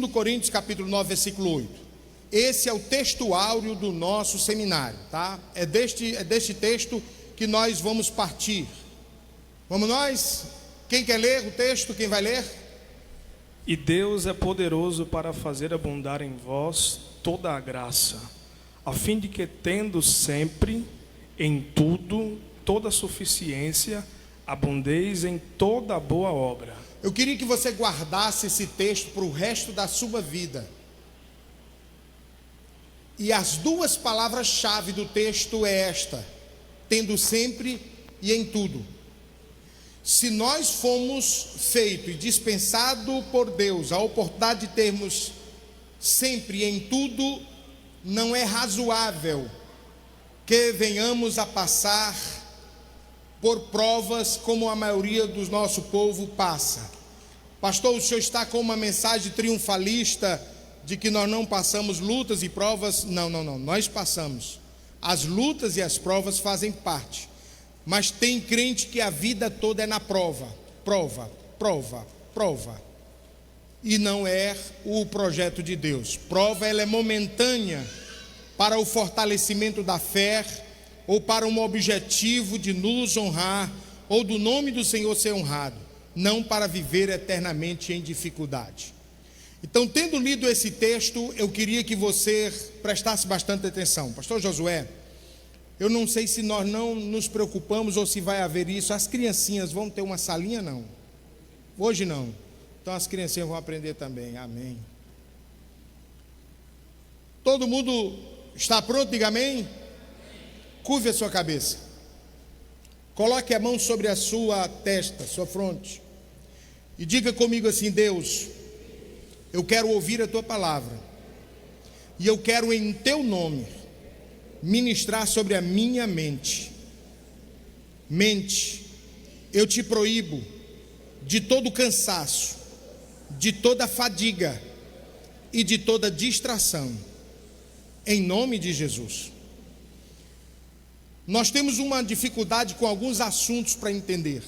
2 Coríntios capítulo 9, versículo 8. Esse é o texto áureo do nosso seminário, tá? É deste texto que nós vamos partir. Vamos nós? Quem quer ler o texto? Quem vai ler? E Deus é poderoso para fazer abundar em vós toda a graça, a fim de que, tendo sempre, em tudo, toda suficiência, abundeis em toda boa obra. Eu queria que você guardasse esse texto para o resto da sua vida. E as duas palavras-chave do texto é esta: tendo sempre e em tudo. Se nós fomos feitos e dispensados por Deus a oportunidade de termos sempre e em tudo, não é razoável que venhamos a passar por provas como a maioria do nosso povo passa. Pastor, o senhor está com uma mensagem triunfalista de que nós não passamos lutas e provas? Não, nós passamos. As lutas e as provas fazem parte, mas tem crente que a vida toda é na prova, e não é o projeto de Deus. Prova, ela é momentânea para o fortalecimento da fé, ou para um objetivo de nos honrar, ou do nome do Senhor ser honrado, não para viver eternamente em dificuldade. Então, tendo lido esse texto, eu queria que você prestasse bastante atenção. Pastor Josué, eu não sei se nós não nos preocupamos ou se vai haver isso. As criancinhas vão ter uma salinha? Não. Hoje não. Então as criancinhas vão aprender também. Amém. Todo mundo está pronto? Diga amém. Curve a sua cabeça. Coloque a mão sobre a sua testa, sua fronte. E diga comigo assim: Deus, eu quero ouvir a tua palavra, e eu quero em teu nome ministrar sobre a minha mente. Mente, eu te proíbo de todo cansaço, de toda fadiga e de toda distração, em nome de Jesus. Nós temos uma dificuldade com alguns assuntos para entender.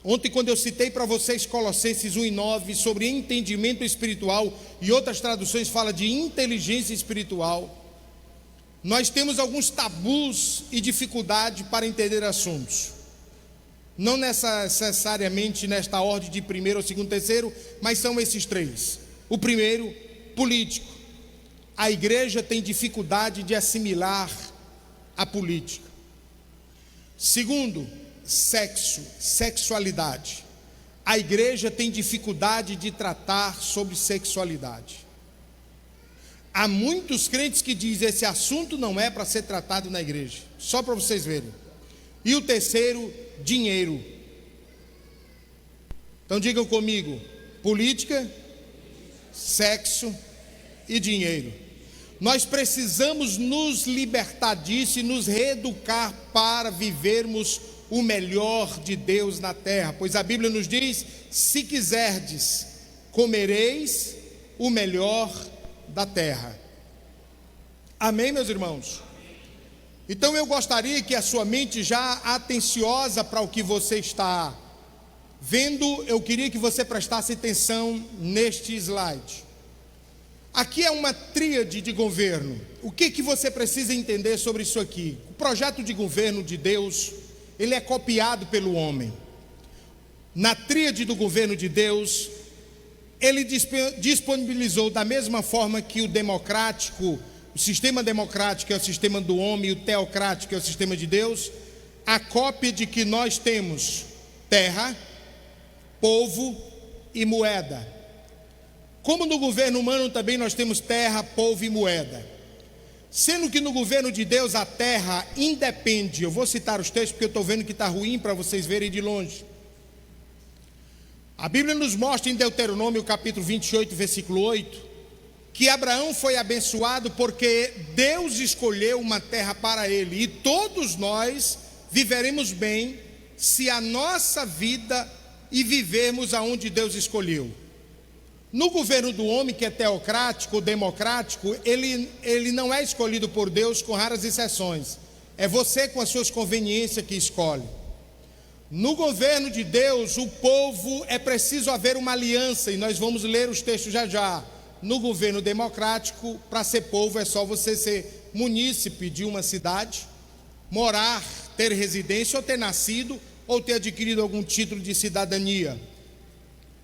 Ontem, quando eu citei para vocês Colossenses 1:9 sobre entendimento espiritual, e outras traduções falam de inteligência espiritual, nós temos alguns tabus e dificuldade para entender assuntos. Não necessariamente nesta ordem de primeiro ou segundo, terceiro, mas são esses três. O primeiro, político. A igreja tem dificuldade de assimilar a política. Segundo, sexualidade. A igreja tem dificuldade de tratar sobre sexualidade. Há muitos crentes que dizem: esse assunto não é para ser tratado na igreja. Só para vocês verem. E o terceiro, dinheiro. Então digam comigo: política, sexo e dinheiro. Nós precisamos nos libertar disso e nos reeducar para vivermos o melhor de Deus na terra, pois a Bíblia nos diz: se quiserdes, comereis o melhor da terra. Amém, meus irmãos? Então eu gostaria que a sua mente, já atenciosa para o que você está vendo, eu queria que você prestasse atenção neste slide. Aqui é uma tríade de governo. O que você precisa entender sobre isso aqui? O projeto de governo de Deus, ele é copiado pelo homem. Na tríade do governo de Deus, ele disponibilizou da mesma forma que o democrático, o sistema democrático é o sistema do homem e o teocrático é o sistema de Deus, a cópia de que nós temos terra, povo e moeda. Como no governo humano também nós temos terra, povo e moeda. Sendo que no governo de Deus a terra independe. Eu vou citar os textos porque eu estou vendo que está ruim para vocês verem de longe. A Bíblia nos mostra em Deuteronômio capítulo 28, versículo 8, que Abraão foi abençoado porque Deus escolheu uma terra para ele. E todos nós viveremos bem se a nossa vida e vivermos aonde Deus escolheu. No governo do homem, que é teocrático ou democrático, ele não é escolhido por Deus, com raras exceções. É você com as suas conveniências que escolhe. No governo de Deus, o povo, é preciso haver uma aliança, e nós vamos ler os textos já já. no governo democrático, para ser povo é só você ser munícipe de uma cidade, morar, ter residência ou ter nascido ou ter adquirido algum título de cidadania.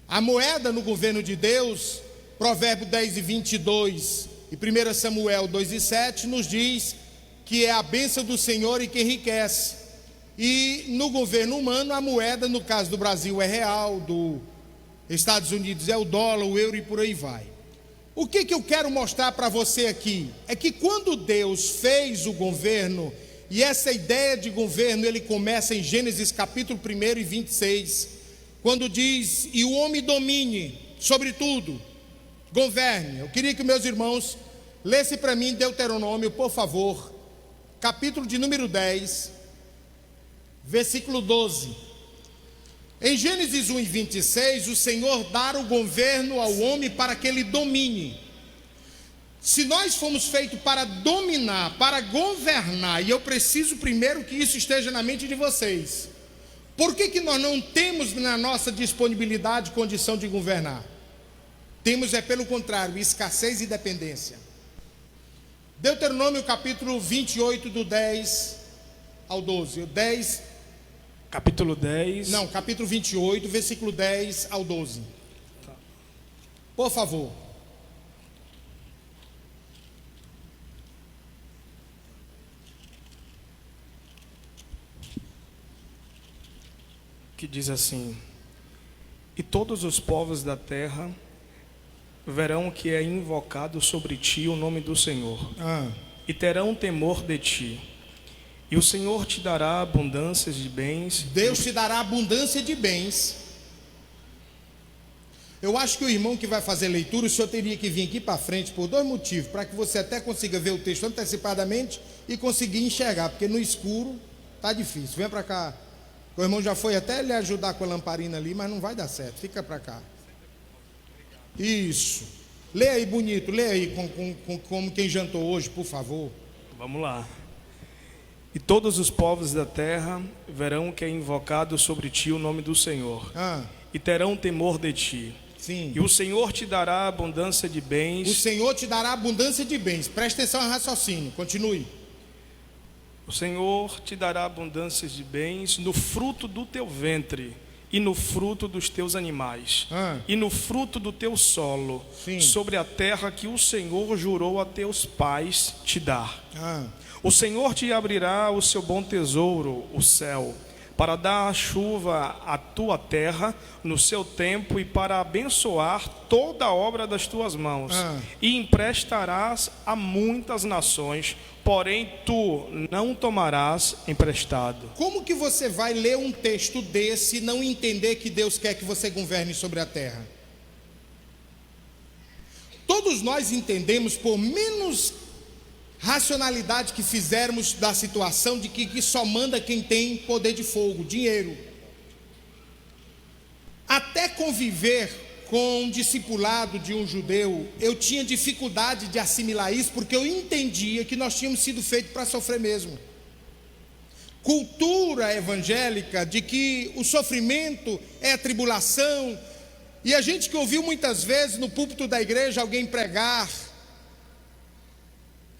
A moeda no governo de Deus, Provérbios 10:22 e 1 Samuel 2:7 nos diz que é a bênção do Senhor e que enriquece. E no governo humano, a moeda, no caso do Brasil, é real, dos Estados Unidos é o dólar, o euro e por aí vai. O que eu quero mostrar para você aqui? É que quando Deus fez o governo, e essa ideia de governo, ele começa em Gênesis capítulo 1 e 26, quando diz, e o homem domine sobre tudo, governe. Eu queria que meus irmãos lessem para mim Deuteronômio, por favor, capítulo de número 10, versículo 12. Em Gênesis 1 e 26, o Senhor dá o governo ao homem para que ele domine. Se nós fomos feitos para dominar, para governar, e eu preciso primeiro que isso esteja na mente de vocês, por que nós não temos na nossa disponibilidade condição de governar? Temos pelo contrário, escassez e dependência. Deuteronômio capítulo 28, do 10 ao 12. O 10... Capítulo 10. Não, capítulo 28, versículo 10 ao 12. Tá. Por favor. Que diz assim: e todos os povos da terra verão que é invocado sobre ti o nome do Senhor, e terão temor de ti. E o Senhor te dará abundâncias de bens. Deus te dará abundância de bens. Eu acho que o irmão que vai fazer leitura, o senhor teria que vir aqui para frente por dois motivos, para que você até consiga ver o texto antecipadamente e conseguir enxergar, porque no escuro está difícil. Vem para cá. O irmão já foi até lhe ajudar com a lamparina ali, mas não vai dar certo. Fica para cá. Isso. Lê aí bonito, lê aí como quem jantou hoje, por favor. Vamos lá. E todos os povos da terra verão que é invocado sobre ti o nome do Senhor, e terão temor de ti. Sim. E o Senhor te dará abundância de bens. O Senhor te dará abundância de bens. Presta atenção ao raciocínio, continue. O Senhor te dará abundância de bens no fruto do teu ventre, e no fruto dos teus animais, e no fruto do teu solo, sobre a terra que o Senhor jurou a teus pais te dar. O Senhor te abrirá o seu bom tesouro, o céu, para dar a chuva à tua terra no seu tempo, e para abençoar toda a obra das tuas mãos. E emprestarás a muitas nações, porém tu não tomarás emprestado. Como que você vai ler um texto desse e não entender que Deus quer que você governe sobre a terra? Todos nós entendemos, por menos racionalidade que fizermos da situação, de que só manda quem tem poder de fogo, dinheiro. Até conviver com um discipulado de um judeu, eu tinha dificuldade de assimilar isso, porque eu entendia que nós tínhamos sido feitos para sofrer mesmo. Cultura evangélica de que o sofrimento é a tribulação, e a gente que ouviu muitas vezes no púlpito da igreja alguém pregar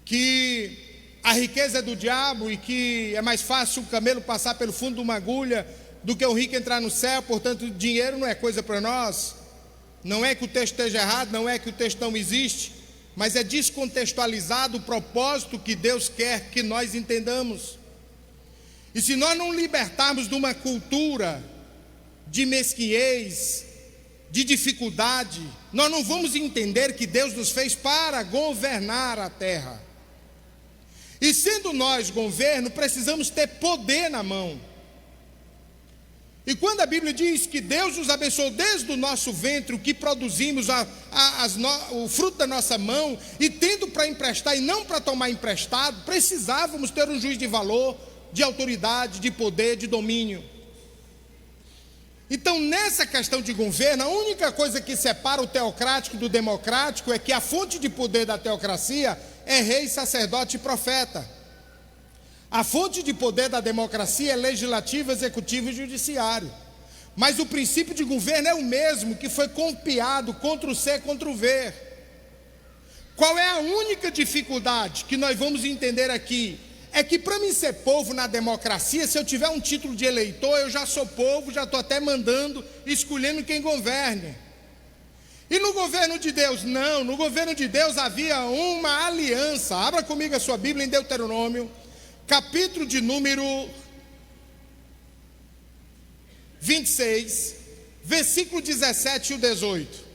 que a riqueza é do diabo e que é mais fácil o camelo passar pelo fundo de uma agulha do que o rico entrar no céu, portanto dinheiro não é coisa para nós. Não é que o texto esteja errado, não é que o texto não existe, mas é descontextualizado o propósito que Deus quer que nós entendamos. E se nós não libertarmos de uma cultura de mesquinhez, de dificuldade, nós não vamos entender que Deus nos fez para governar a terra. E sendo nós governo, precisamos ter poder na mão. E quando a Bíblia diz que Deus nos abençoou desde o nosso ventre, o que produzimos, o fruto da nossa mão, e tendo para emprestar e não para tomar emprestado, precisávamos ter um juiz de valor, de autoridade, de poder, de domínio. Então, nessa questão de governo, a única coisa que separa o teocrático do democrático é que a fonte de poder da teocracia é rei, sacerdote e profeta. A fonte de poder da democracia é legislativo, executivo e judiciário. Mas o princípio de governo é o mesmo, que foi copiado, Ctrl-C, Ctrl-V. Qual é a única dificuldade que nós vamos entender aqui? É que para mim ser povo na democracia, se eu tiver um título de eleitor, eu já sou povo, já estou até mandando, escolhendo quem governe. E no governo de Deus, não, no governo de Deus havia uma aliança. Abra comigo a sua Bíblia em Deuteronômio, capítulo de número 26, versículo 17 e o 18.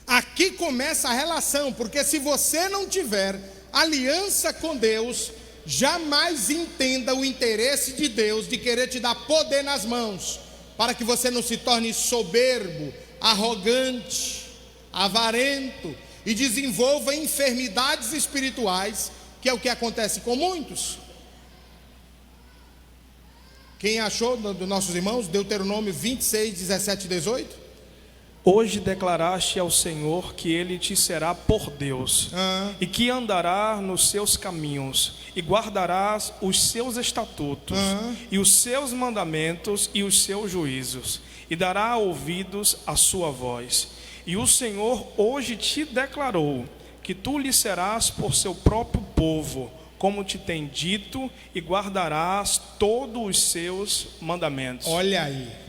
Aqui começa a relação, porque se você não tiver aliança com Deus, jamais entenda o interesse de Deus de querer te dar poder nas mãos, para que você não se torne soberbo, arrogante, avarento e desenvolva enfermidades espirituais, que é o que acontece com muitos. Quem achou dos nossos irmãos? Deuteronômio 26, 17 e 18. Hoje declaraste ao Senhor que Ele te será por Deus, e que andará nos seus caminhos, e guardarás os seus estatutos, e os seus mandamentos, e os seus juízos, e dará ouvidos à sua voz. E o Senhor hoje te declarou que tu lhe serás por seu próprio povo, como te tem dito, e guardarás todos os seus mandamentos. Olha aí.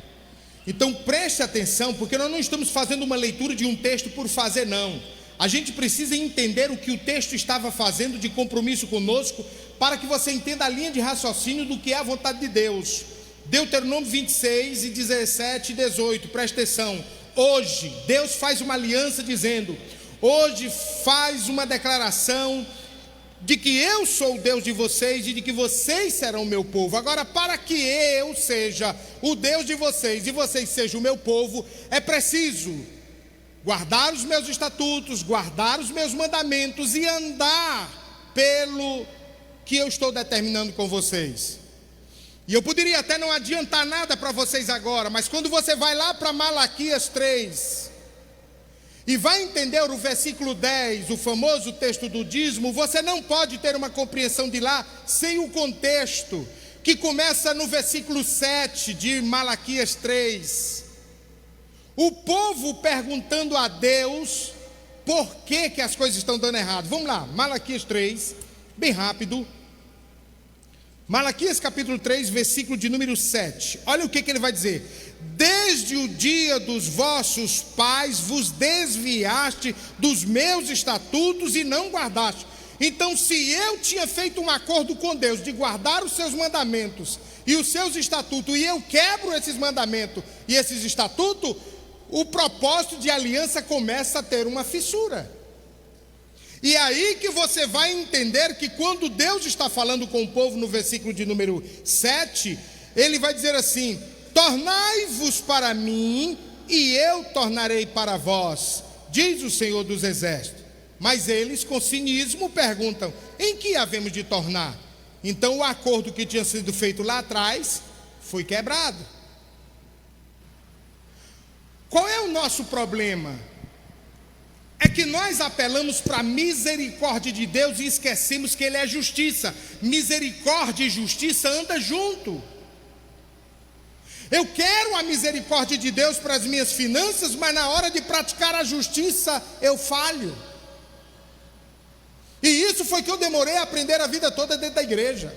Então preste atenção, porque nós não estamos fazendo uma leitura de um texto por fazer, não. A gente precisa entender o que o texto estava fazendo de compromisso conosco, para que você entenda a linha de raciocínio do que é a vontade de Deus. Deuteronômio 26 e 17 e 18, preste atenção. Hoje Deus faz uma aliança dizendo, hoje faz uma declaração de que eu sou o Deus de vocês e de que vocês serão o meu povo. Agora, para que eu seja o Deus de vocês e vocês sejam o meu povo, é preciso guardar os meus estatutos, guardar os meus mandamentos e andar pelo que eu estou determinando com vocês. E eu poderia até não adiantar nada para vocês agora, mas quando você vai lá para Malaquias 3 e vai entender o versículo 10, o famoso texto do dízimo, você não pode ter uma compreensão de lá sem o contexto, que começa no versículo 7 de Malaquias 3. O povo perguntando a Deus por que as coisas estão dando errado. Vamos lá, Malaquias 3, bem rápido. Malaquias capítulo 3, versículo de número 7. Olha o que ele vai dizer. Desde o dia dos vossos pais vos desviaste dos meus estatutos e não guardaste. Então, se eu tinha feito um acordo com Deus de guardar os seus mandamentos e os seus estatutos, e eu quebro esses mandamentos e esses estatutos, o propósito de aliança começa a ter uma fissura. E aí que você vai entender que quando Deus está falando com o povo no versículo de número 7, ele vai dizer assim: tornai-vos para mim e eu tornarei para vós, diz o Senhor dos Exércitos. Mas eles com cinismo perguntam: em que havemos de tornar? Então o acordo que tinha sido feito lá atrás foi quebrado. Qual é o nosso problema? É que nós apelamos para a misericórdia de Deus e esquecemos que Ele é justiça. Misericórdia e justiça andam junto. Eu quero a misericórdia de Deus para as minhas finanças, mas na hora de praticar a justiça eu falho. E isso foi que eu demorei a aprender a vida toda dentro da igreja.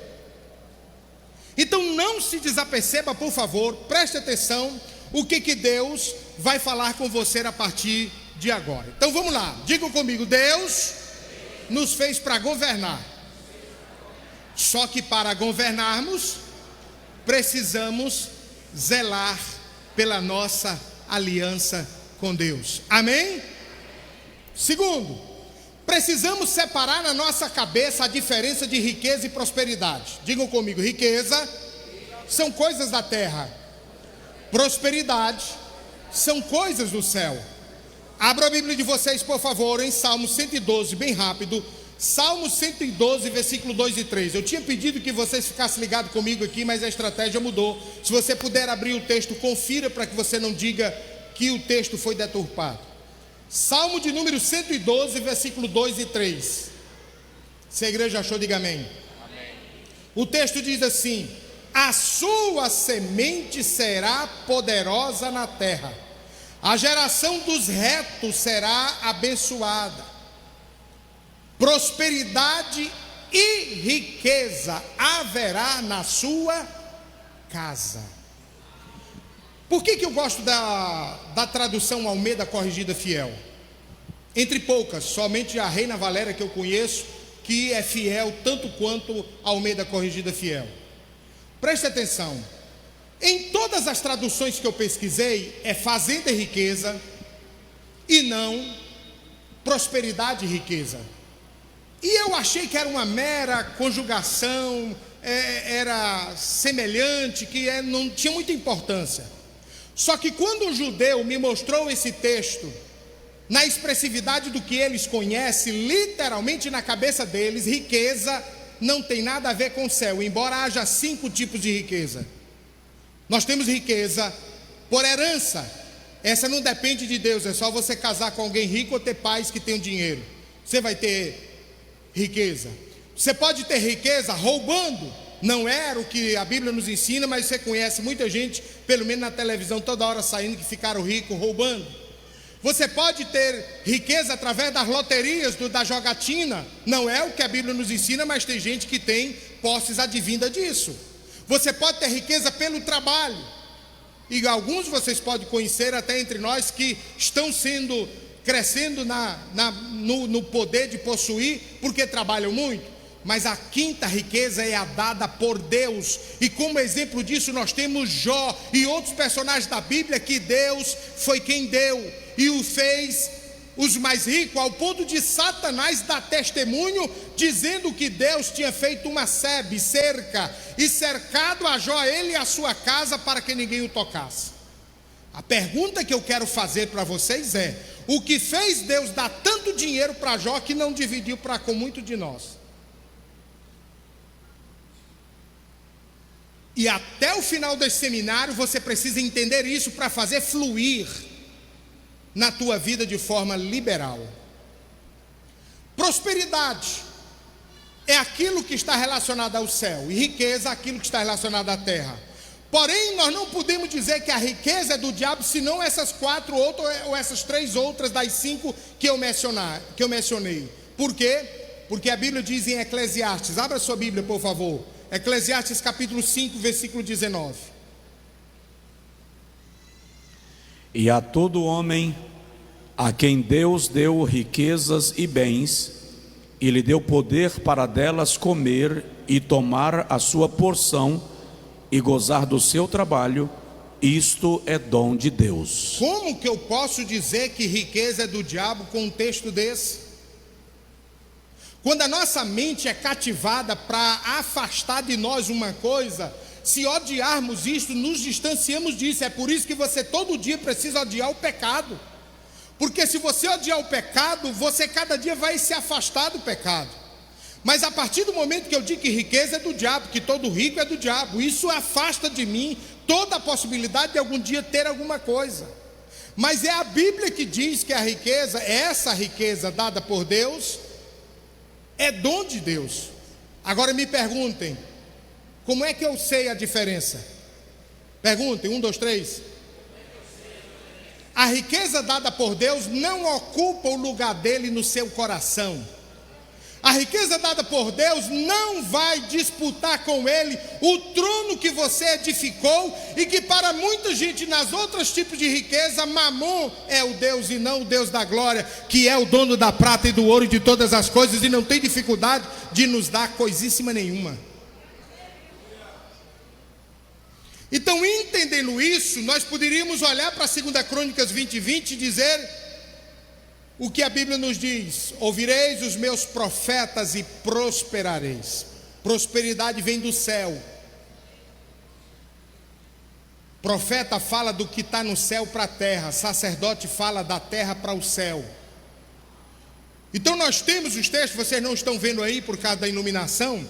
Então não se desaperceba, por favor, preste atenção o que Deus vai falar com você a partir de agora. Então vamos lá, digam comigo: Deus nos fez para governar. Só que para governarmos precisamos zelar pela nossa aliança com Deus. Amém? Segundo, precisamos separar na nossa cabeça a diferença de riqueza e prosperidade. Digam comigo: riqueza são coisas da terra, prosperidade são coisas do céu. Abra a Bíblia de vocês, por favor, em Salmo 112, bem rápido. Salmo 112, versículo 2 e 3. Eu tinha pedido que vocês ficassem ligados comigo aqui, mas a estratégia mudou. Se você puder abrir o texto, confira para que você não diga que o texto foi deturpado. Salmo de número 112, versículo 2 e 3. Se a igreja achou, diga amém. Amém. O texto diz assim: a sua semente será poderosa na terra, a geração dos retos será abençoada. prosperidade e riqueza haverá na sua casa. Por que eu gosto da tradução Almeida Corrigida Fiel? Entre poucas, somente a Reina Valéria que eu conheço, que é fiel tanto quanto a Almeida Corrigida Fiel. Preste atenção, em todas as traduções que eu pesquisei, é fazenda e riqueza, e não prosperidade e riqueza. E eu achei que era uma mera conjugação, era semelhante, que não tinha muita importância. Só que quando o judeu me mostrou esse texto, na expressividade do que eles conhecem, literalmente na cabeça deles, riqueza não tem nada a ver com o céu, embora haja 5 tipos de riqueza. Nós temos riqueza por herança, essa não depende de Deus, é só você casar com alguém rico ou ter pais que tenham dinheiro, você vai ter riqueza. Você pode ter riqueza roubando, não era o que a Bíblia nos ensina, mas você conhece muita gente, pelo menos na televisão, toda hora saindo, que ficaram ricos roubando. Você pode ter riqueza através das loterias, da jogatina, não é o que a Bíblia nos ensina, mas tem gente que tem posses advinda disso. Você pode ter riqueza pelo trabalho, e alguns vocês podem conhecer até entre nós que estão crescendo no poder de possuir, porque trabalham muito. Mas a quinta riqueza é a dada por Deus, e como exemplo disso nós temos Jó e outros personagens da Bíblia, que Deus foi quem deu e o fez os mais ricos, ao ponto de Satanás dar testemunho, dizendo que Deus tinha feito uma cerca, e cercado a Jó, ele e a sua casa, para que ninguém o tocasse. A pergunta que eu quero fazer para vocês é: o que fez Deus dar tanto dinheiro para Jó que não dividiu com muito de nós? E até o final desse seminário você precisa entender isso para fazer fluir na tua vida de forma liberal. Prosperidade é aquilo que está relacionado ao céu, e riqueza aquilo que está relacionado à terra. Porém, nós não podemos dizer que a riqueza é do diabo, senão essas 4 outras, ou essas 3 outras das 5 que eu mencionei. Por quê? Porque a Bíblia diz em Eclesiastes, abra sua Bíblia por favor, Eclesiastes capítulo 5, versículo 19. E a todo homem a quem Deus deu riquezas e bens, e lhe deu poder para delas comer e tomar a sua porção e gozar do seu trabalho, isto é dom de Deus. Como que eu posso dizer que riqueza é do diabo com um texto desse? Quando a nossa mente é cativada para afastar de nós uma coisa, se odiarmos isto, nos distanciamos disso. É por isso que você todo dia precisa odiar o pecado, porque se você odiar o pecado, você cada dia vai se afastar do pecado. Mas a partir do momento que eu digo que riqueza é do diabo, que todo rico é do diabo, isso afasta de mim toda a possibilidade de algum dia ter alguma coisa. Mas é a Bíblia que diz que a riqueza, essa riqueza dada por Deus, é dom de Deus. Agora me perguntem, como é que eu sei a diferença? Perguntem, 1, 2, 3. A riqueza dada por Deus não ocupa o lugar dele no seu coração. A riqueza dada por Deus não vai disputar com ele o trono que você edificou, e que para muita gente nas outras tipos de riqueza, Mamon é o Deus e não o Deus da glória, que é o dono da prata e do ouro e de todas as coisas, e não tem dificuldade de nos dar coisíssima nenhuma. Então, entendendo isso, nós poderíamos olhar para 2 Crônicas 20:20 e dizer o que a Bíblia nos diz: ouvireis os meus profetas e prosperareis. Prosperidade vem do céu. Profeta fala do que está no céu para a terra, sacerdote fala da terra para o céu. Então nós temos os textos, vocês não estão vendo aí por causa da iluminação,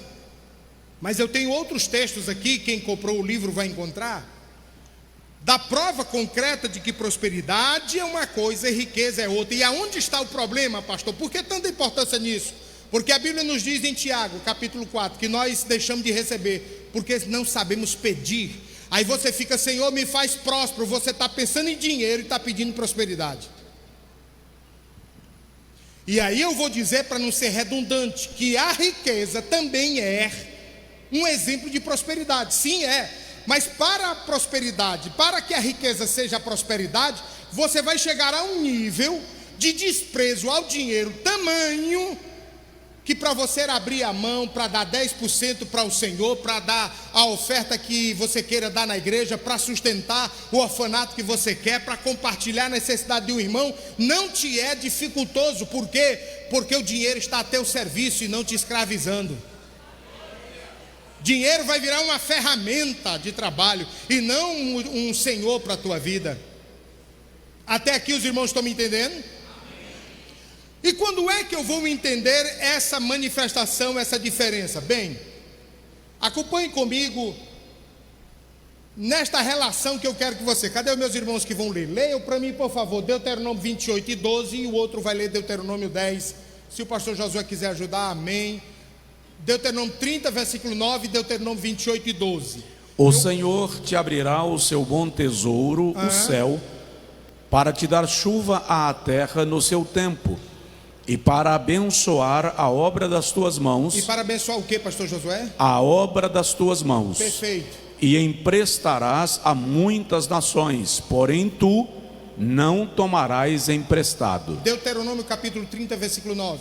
mas eu tenho outros textos aqui, quem comprou o livro vai encontrar, da prova concreta de que prosperidade é uma coisa e riqueza é outra. E aonde está o problema, pastor? Por que tanta importância nisso? Porque a Bíblia nos diz em Tiago, capítulo 4, que nós deixamos de receber, porque não sabemos pedir. Aí você fica: Senhor, me faz próspero. Você está pensando em dinheiro e está pedindo prosperidade. E aí eu vou dizer, para não ser redundante, que a riqueza também é um exemplo de prosperidade. Sim, é. Mas para a prosperidade, para que a riqueza seja a prosperidade, você vai chegar a um nível de desprezo ao dinheiro tamanho que para você abrir a mão, para dar 10% para o Senhor, para dar a oferta que você queira dar na igreja, para sustentar o orfanato que você quer, para compartilhar a necessidade de um irmão, não te é dificultoso. Por quê? Porque o dinheiro está a teu serviço e não te escravizando. Dinheiro vai virar uma ferramenta de trabalho e não um senhor para a tua vida. Até aqui os irmãos estão me entendendo? E quando é que eu vou entender essa manifestação, essa diferença? Bem, acompanhe comigo nesta relação que eu quero que você... Cadê os meus irmãos que vão ler? Leiam para mim, por favor, Deuteronômio 28 e 12, e o outro vai ler Deuteronômio 10. Se o pastor Josué quiser ajudar, amém. Deuteronômio 30, versículo 9, Deuteronômio 28 e 12. O Senhor te abrirá o seu bom tesouro, o céu, para te dar chuva à terra no seu tempo, e para abençoar a obra das tuas mãos. E para abençoar o que, pastor Josué? A obra das tuas mãos. Perfeito. E emprestarás a muitas nações, porém tu não tomarás emprestado. Deuteronômio capítulo 30, versículo 9.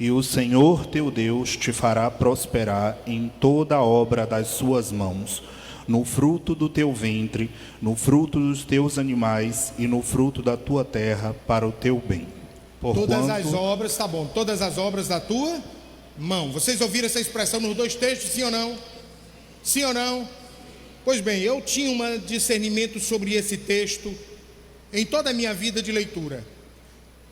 E o Senhor teu Deus te fará prosperar em toda a obra das suas mãos, no fruto do teu ventre, no fruto dos teus animais e no fruto da tua terra, para o teu bem. Todas as obras, tá bom, todas as obras da tua mão. Vocês ouviram essa expressão nos dois textos, sim ou não? Sim ou não? Pois bem, eu tinha um discernimento sobre esse texto em toda a minha vida de leitura.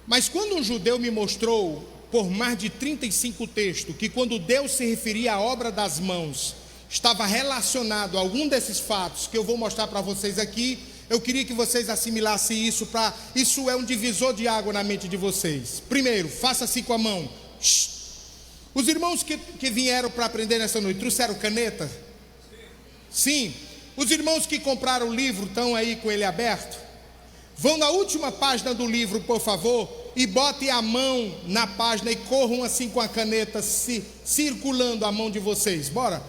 Mas quando um judeu me mostrou, por mais de 35 textos, que quando Deus se referia à obra das mãos, estava relacionado a algum desses fatos que eu vou mostrar para vocês aqui, eu queria que vocês assimilassem isso. Isso é um divisor de água na mente de vocês. Primeiro, faça assim com a mão. Os irmãos que vieram para aprender nessa noite, trouxeram caneta? Sim. Os irmãos que compraram o livro, estão aí com ele aberto? Vão na última página do livro, por favor, e botem a mão na página e corram assim com a caneta, circulando a mão de vocês. Bora?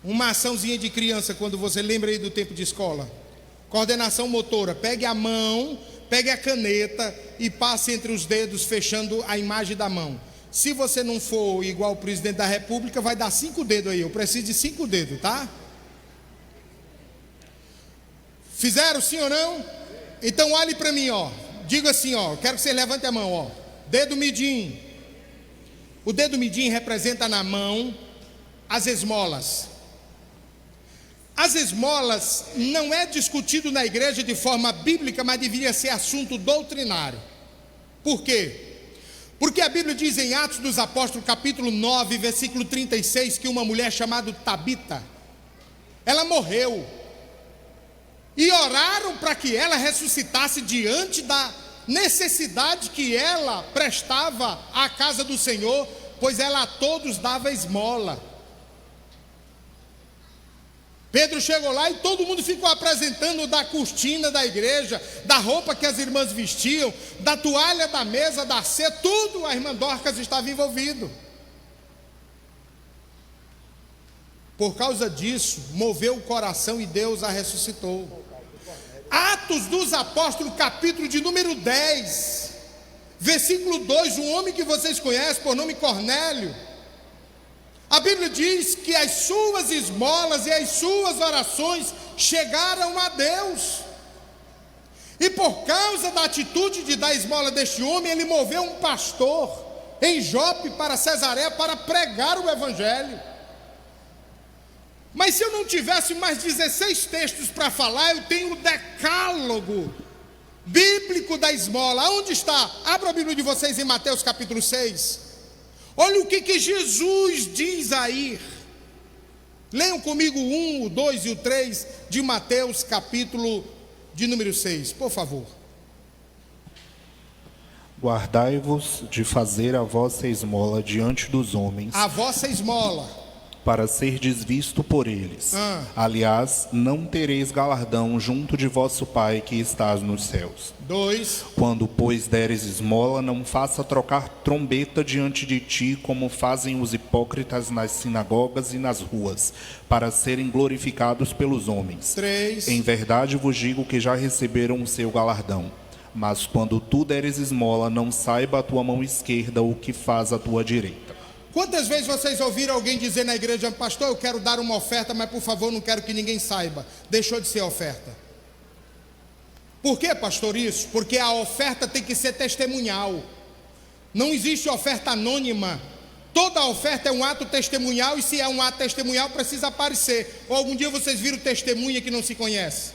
Uma açãozinha de criança, quando você lembra aí do tempo de escola. Coordenação motora. Pegue a mão, pegue a caneta e passe entre os dedos, fechando a imagem da mão. Se você não for igual o presidente da república, vai dar 5 dedos aí. Eu preciso de 5 dedos, tá? Fizeram sim ou não? Então olhe para mim, ó. Diga assim, ó. Quero que você levante a mão, ó. Dedo midinho. O dedo midinho representa na mão as esmolas. As esmolas não é discutido na igreja de forma bíblica, mas deveria ser assunto doutrinário. Por quê? Porque a Bíblia diz em Atos dos Apóstolos, capítulo 9, versículo 36, que uma mulher chamada Tabita, ela morreu. E oraram para que ela ressuscitasse diante da necessidade que ela prestava à casa do Senhor, pois ela a todos dava esmola. Pedro chegou lá e todo mundo ficou apresentando da cortina da igreja, da roupa que as irmãs vestiam, da toalha da mesa, da ceia, tudo a irmã Dorcas estava envolvido. Por causa disso, moveu o coração e Deus a ressuscitou. Atos dos Apóstolos, capítulo de número 10, versículo 2, um homem que vocês conhecem por nome Cornélio. A Bíblia diz que as suas esmolas e as suas orações chegaram a Deus. E por causa da atitude de dar esmola deste homem, ele moveu um pastor em Jope para Cesareia para pregar o evangelho. Mas se eu não tivesse mais 16 textos para falar, eu tenho o decálogo bíblico da esmola. Onde está? Abra a Bíblia de vocês em Mateus capítulo 6. Olha o que Jesus diz aí. Leiam comigo o 1, o 2 e o 3 de Mateus capítulo de número 6, por favor. Guardai-vos de fazer a vossa esmola diante dos homens. A vossa esmola. para serdes visto por eles. Aliás, não tereis galardão junto de vosso Pai que estás nos céus. 2. Quando, pois, deres esmola, não faça trocar trombeta diante de ti, como fazem os hipócritas nas sinagogas e nas ruas, para serem glorificados pelos homens. 3. Em verdade vos digo que já receberam o seu galardão. Mas quando tu deres esmola, não saiba a tua mão esquerda o que faz a tua direita. Quantas vezes vocês ouviram alguém dizer na igreja: pastor, eu quero dar uma oferta, mas por favor não quero que ninguém saiba? Deixou de ser oferta. Por que, pastor, isso? Porque a oferta tem que ser testemunhal. Não existe oferta anônima. Toda oferta é um ato testemunhal, e se é um ato testemunhal precisa aparecer. Ou algum dia vocês viram testemunha que não se conhece?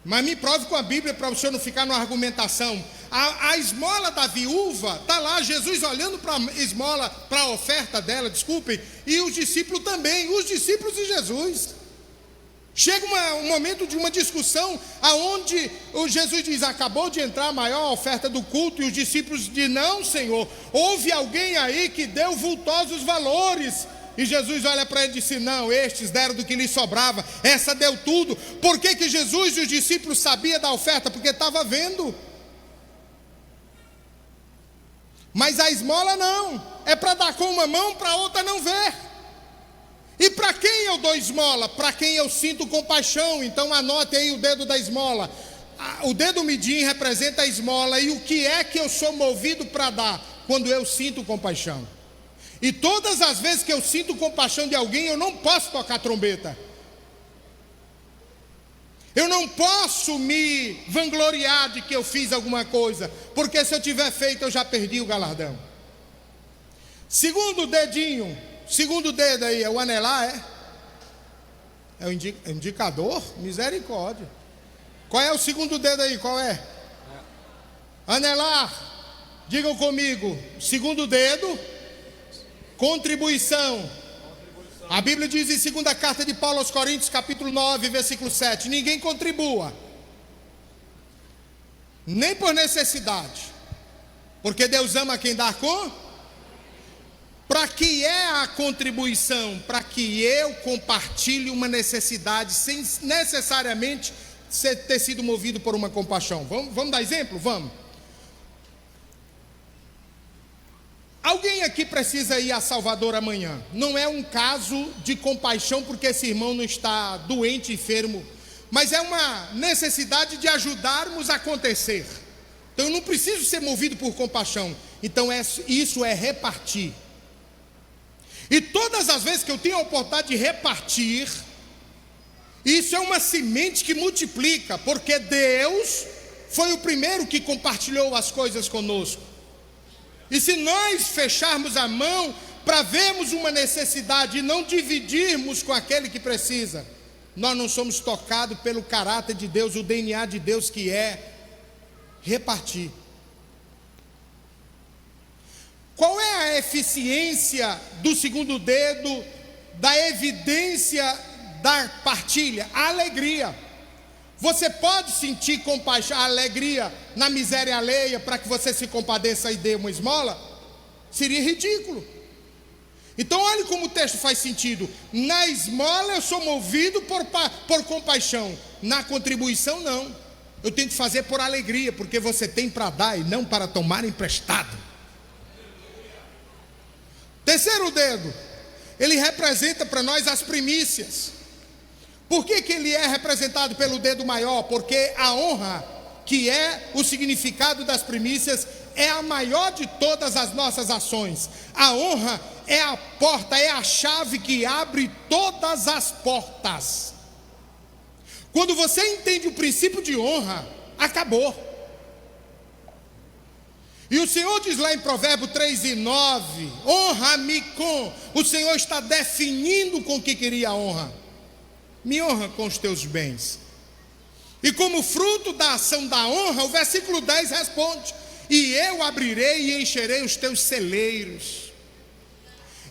Mas me prove com a Bíblia, para o senhor não ficar numa argumentação. A esmola da viúva, está lá Jesus olhando para a esmola, para a oferta dela, desculpem, e os discípulos também, os discípulos de Jesus. Chega um momento de uma discussão, aonde o Jesus diz: acabou de entrar a maior oferta do culto, e os discípulos dizem: não, Senhor, houve alguém aí que deu vultosos valores. E Jesus olha para ele e disse: não, estes deram do que lhes sobrava, essa deu tudo. Por que que Jesus e os discípulos sabiam da oferta? Porque estava vendo. Mas a esmola não, é para dar com uma mão, para a outra não ver. E para quem eu dou esmola? Para quem eu sinto compaixão. Então anote aí o dedo da esmola. O dedo midinho representa a esmola. E o que é que eu sou movido para dar? Quando eu sinto compaixão. E todas as vezes que eu sinto compaixão de alguém, eu não posso tocar trombeta. Eu não posso me vangloriar de que eu fiz alguma coisa, porque se eu tiver feito, eu já perdi o galardão. Segundo dedinho, segundo dedo aí, é o anelar, é o indicador? Misericórdia. Qual é o segundo dedo aí, qual é? Anelar, digam comigo, segundo dedo, contribuição. A Bíblia diz em 2ª carta de Paulo aos Coríntios, capítulo 9, versículo 7, ninguém contribua, nem por necessidade, porque Deus ama quem dá com. Para que é a contribuição? Para que eu compartilhe uma necessidade, sem necessariamente ter sido movido por uma compaixão. Vamos dar exemplo? Vamos. Alguém aqui precisa ir a Salvador amanhã. Não é um caso de compaixão porque esse irmão não está doente, enfermo, mas é uma necessidade de ajudarmos a acontecer. Então eu não preciso ser movido por compaixão. Então isso é repartir. E todas as vezes que eu tenho a oportunidade de repartir, isso é uma semente que multiplica, porque Deus foi o primeiro que compartilhou as coisas conosco. E se nós fecharmos a mão para vermos uma necessidade e não dividirmos com aquele que precisa, nós não somos tocados pelo caráter de Deus, o DNA de Deus, que é repartir. Qual é a eficiência do segundo dedo, da evidência da partilha? A alegria. Você pode sentir compaixão, alegria na miséria alheia para que você se compadeça e dê uma esmola? Seria ridículo. Então olhe como o texto faz sentido. Na esmola eu sou movido por compaixão, na contribuição não. Eu tenho que fazer por alegria, porque você tem para dar e não para tomar emprestado. Terceiro dedo, ele representa para nós as primícias. Por que ele é representado pelo dedo maior? Porque a honra, que é o significado das primícias, é a maior de todas as nossas ações. A honra é a porta, é a chave que abre todas as portas. Quando você entende o princípio de honra, acabou. E o Senhor diz lá em Provérbios 3:9, honra-me com. O Senhor está definindo com que queria a honra. Me honra com os teus bens. E como fruto da ação da honra, o versículo 10 responde: e eu abrirei e encherei os teus celeiros.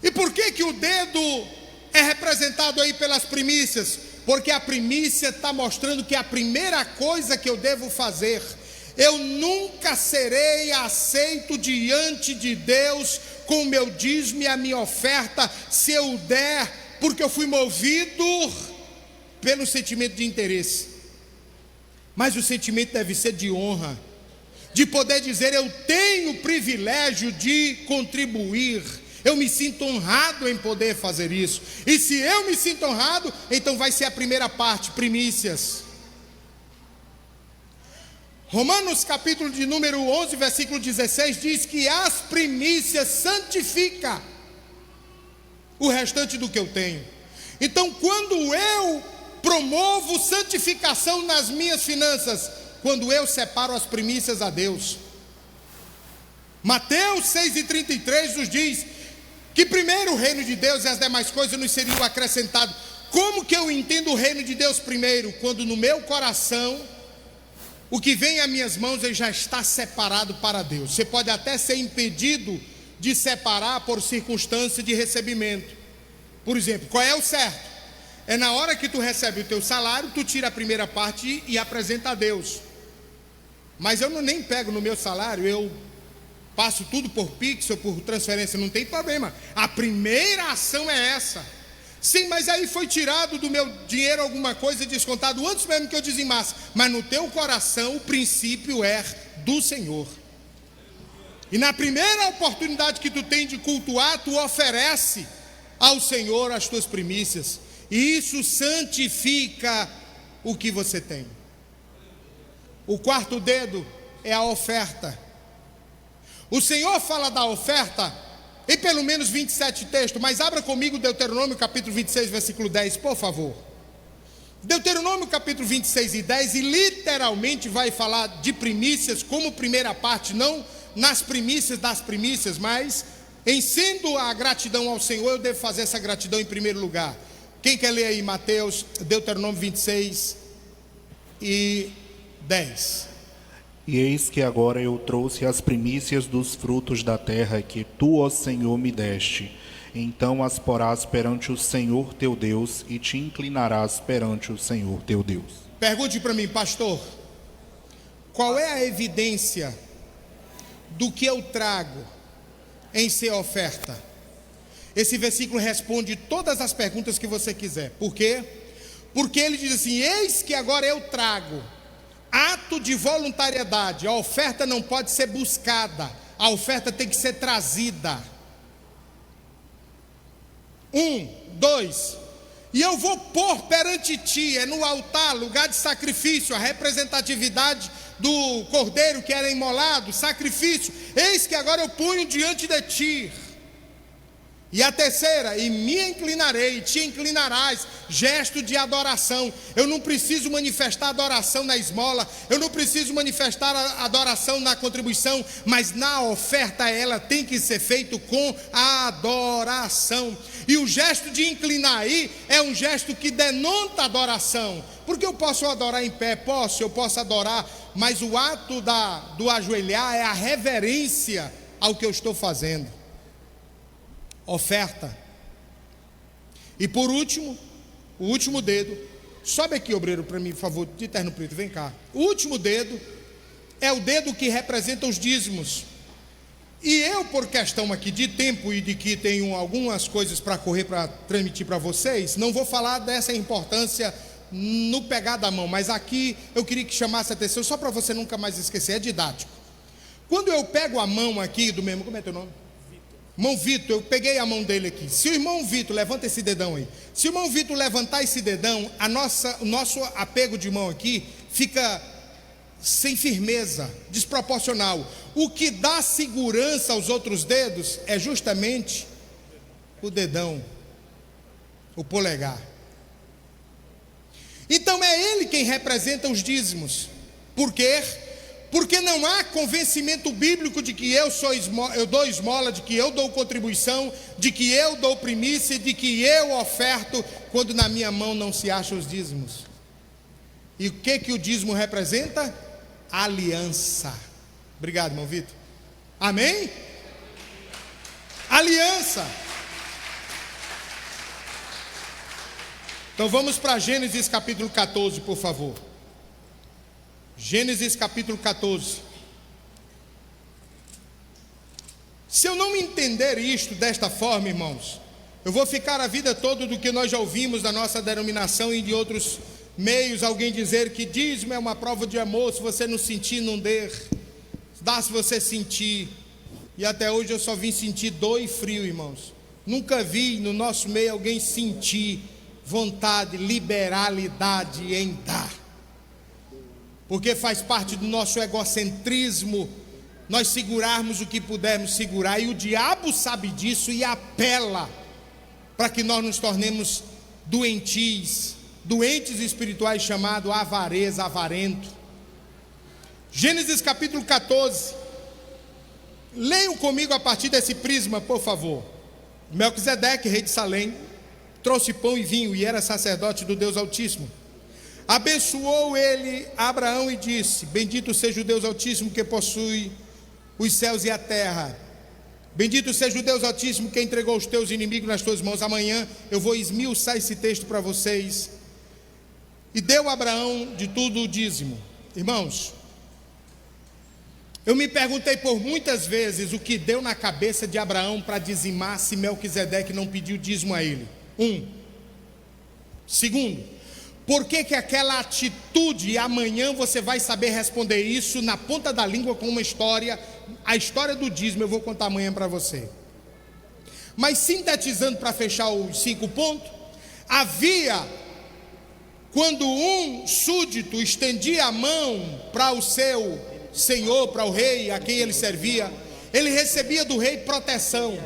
E por que o dedo é representado aí pelas primícias? Porque a primícia está mostrando que a primeira coisa que eu devo fazer Eu nunca serei aceito diante de Deus com o meu dízimo e a minha oferta, se eu der, porque eu fui movido pelo sentimento de interesse. Mas o sentimento deve ser de honra, de poder dizer: eu tenho o privilégio de contribuir, eu me sinto honrado em poder fazer isso. E se eu me sinto honrado, então vai ser a primeira parte, primícias. Romanos capítulo de número 11, versículo 16, diz que as primícias santificam o restante do que eu tenho. Então, quando eu promovo santificação nas minhas finanças, quando eu separo as primícias a Deus. Mateus 6,33 nos diz que primeiro o reino de Deus e as demais coisas nos seriam acrescentadas. Como que eu entendo o reino de Deus primeiro? Quando no meu coração, o que vem às minhas mãos, ele já está separado para Deus. Você pode até ser impedido de separar por circunstância de recebimento. Por exemplo, qual é o certo? É na hora que tu recebe o teu salário, tu tira a primeira parte e apresenta a Deus. Mas eu nem pego no meu salário, eu passo tudo por Pix ou por transferência, não tem problema. A primeira ação é essa. Sim, mas aí foi tirado do meu dinheiro alguma coisa, descontado antes mesmo que eu dizimasse. Mas no teu coração o princípio é do Senhor. E na primeira oportunidade que tu tem de cultuar, tu oferece ao Senhor as tuas primícias. E isso santifica o que você tem. O quarto dedo é a oferta. O Senhor fala da oferta em pelo menos 27 textos, mas abra comigo Deuteronômio capítulo 26, versículo 10, por favor. Deuteronômio capítulo 26 e 10, e literalmente vai falar de primícias como primeira parte, não nas primícias das primícias, mas em sendo a gratidão ao Senhor, eu devo fazer essa gratidão em primeiro lugar. Quem quer ler aí Mateus, Deuteronômio 26 e 10? E eis que agora eu trouxe as primícias dos frutos da terra que tu, ó Senhor, me deste. Então as porás perante o Senhor teu Deus e te inclinarás perante o Senhor teu Deus. Pergunte para mim, pastor, qual é a evidência do que eu trago em ser oferta? Esse versículo responde todas as perguntas que você quiser. Por quê? Porque ele diz assim: eis que agora eu trago. Ato de voluntariedade. A oferta não pode ser buscada, a oferta tem que ser trazida. 1, 2. E eu vou pôr perante ti, é no altar, lugar de sacrifício, a representatividade do cordeiro que era imolado, sacrifício. Eis que agora eu ponho diante de ti. E a terceira, e me inclinarei, te inclinarás, gesto de adoração. Eu não preciso manifestar adoração na esmola, eu não preciso manifestar adoração na contribuição, mas na oferta ela tem que ser feito com adoração. E o gesto de inclinar aí é um gesto que denota adoração, porque eu posso adorar em pé, eu posso adorar, mas o ato do ajoelhar é a reverência ao que eu estou fazendo. Oferta. E por último, o último dedo, sobe aqui, obreiro, para mim, por favor, de terno preto, vem cá. O último dedo é o dedo que representa os dízimos. E eu, por questão aqui de tempo e de que tenho algumas coisas para correr, para transmitir para vocês, não vou falar dessa importância no pegar da mão, mas aqui eu queria que chamasse a atenção, só para você nunca mais esquecer, é didático. Quando eu pego a mão aqui do mesmo, como é teu nome? Irmão Vitor, eu peguei a mão dele aqui. Se o irmão Vitor, levanta esse dedão aí. Se o irmão Vitor levantar esse dedão, o nosso apego de mão aqui fica sem firmeza, desproporcional. O que dá segurança aos outros dedos é justamente o dedão, o polegar. Então é ele quem representa os dízimos. Por quê? Porque não há convencimento bíblico de que eu dou esmola, de que eu dou contribuição, de que eu dou primícia, de que eu oferto, quando na minha mão não se acham os dízimos. E o que o dízimo representa? Aliança. Obrigado, irmão Vitor. Amém? Aliança. Então vamos para Gênesis capítulo 14, por favor. Gênesis capítulo 14. Se eu não entender isto desta forma, irmãos, eu vou ficar a vida toda do que nós já ouvimos da nossa denominação e de outros meios, alguém dizer que dízimo é uma prova de amor, se você não sentir, não dê, dá se você sentir. E até hoje eu só vim sentir dor e frio, irmãos. Nunca vi no nosso meio alguém sentir vontade, liberalidade em dar, porque faz parte do nosso egocentrismo nós segurarmos o que pudermos segurar, e o diabo sabe disso e apela para que nós nos tornemos doentes espirituais, chamado avareza, avarento. Gênesis capítulo 14, leiam comigo a partir desse prisma, por favor. Melquisedeque, rei de Salém, trouxe pão e vinho e era sacerdote do Deus Altíssimo. Abençoou ele Abraão e disse: bendito seja o Deus Altíssimo que possui os céus e a terra. Bendito seja o Deus Altíssimo que entregou os teus inimigos nas tuas mãos. Amanhã eu vou esmiuçar esse texto para vocês. E deu Abraão de tudo o dízimo. Irmãos, eu me perguntei por muitas vezes o que deu na cabeça de Abraão para dizimar se Melquisedeque não pediu dízimo a ele. Segundo, por que aquela atitude? E amanhã você vai saber responder isso na ponta da língua com uma história. A história do dízimo eu vou contar amanhã para você. Mas sintetizando para fechar os 5 pontos, havia, quando um súdito estendia a mão para o seu senhor, para o rei a quem ele servia, ele recebia do rei proteção,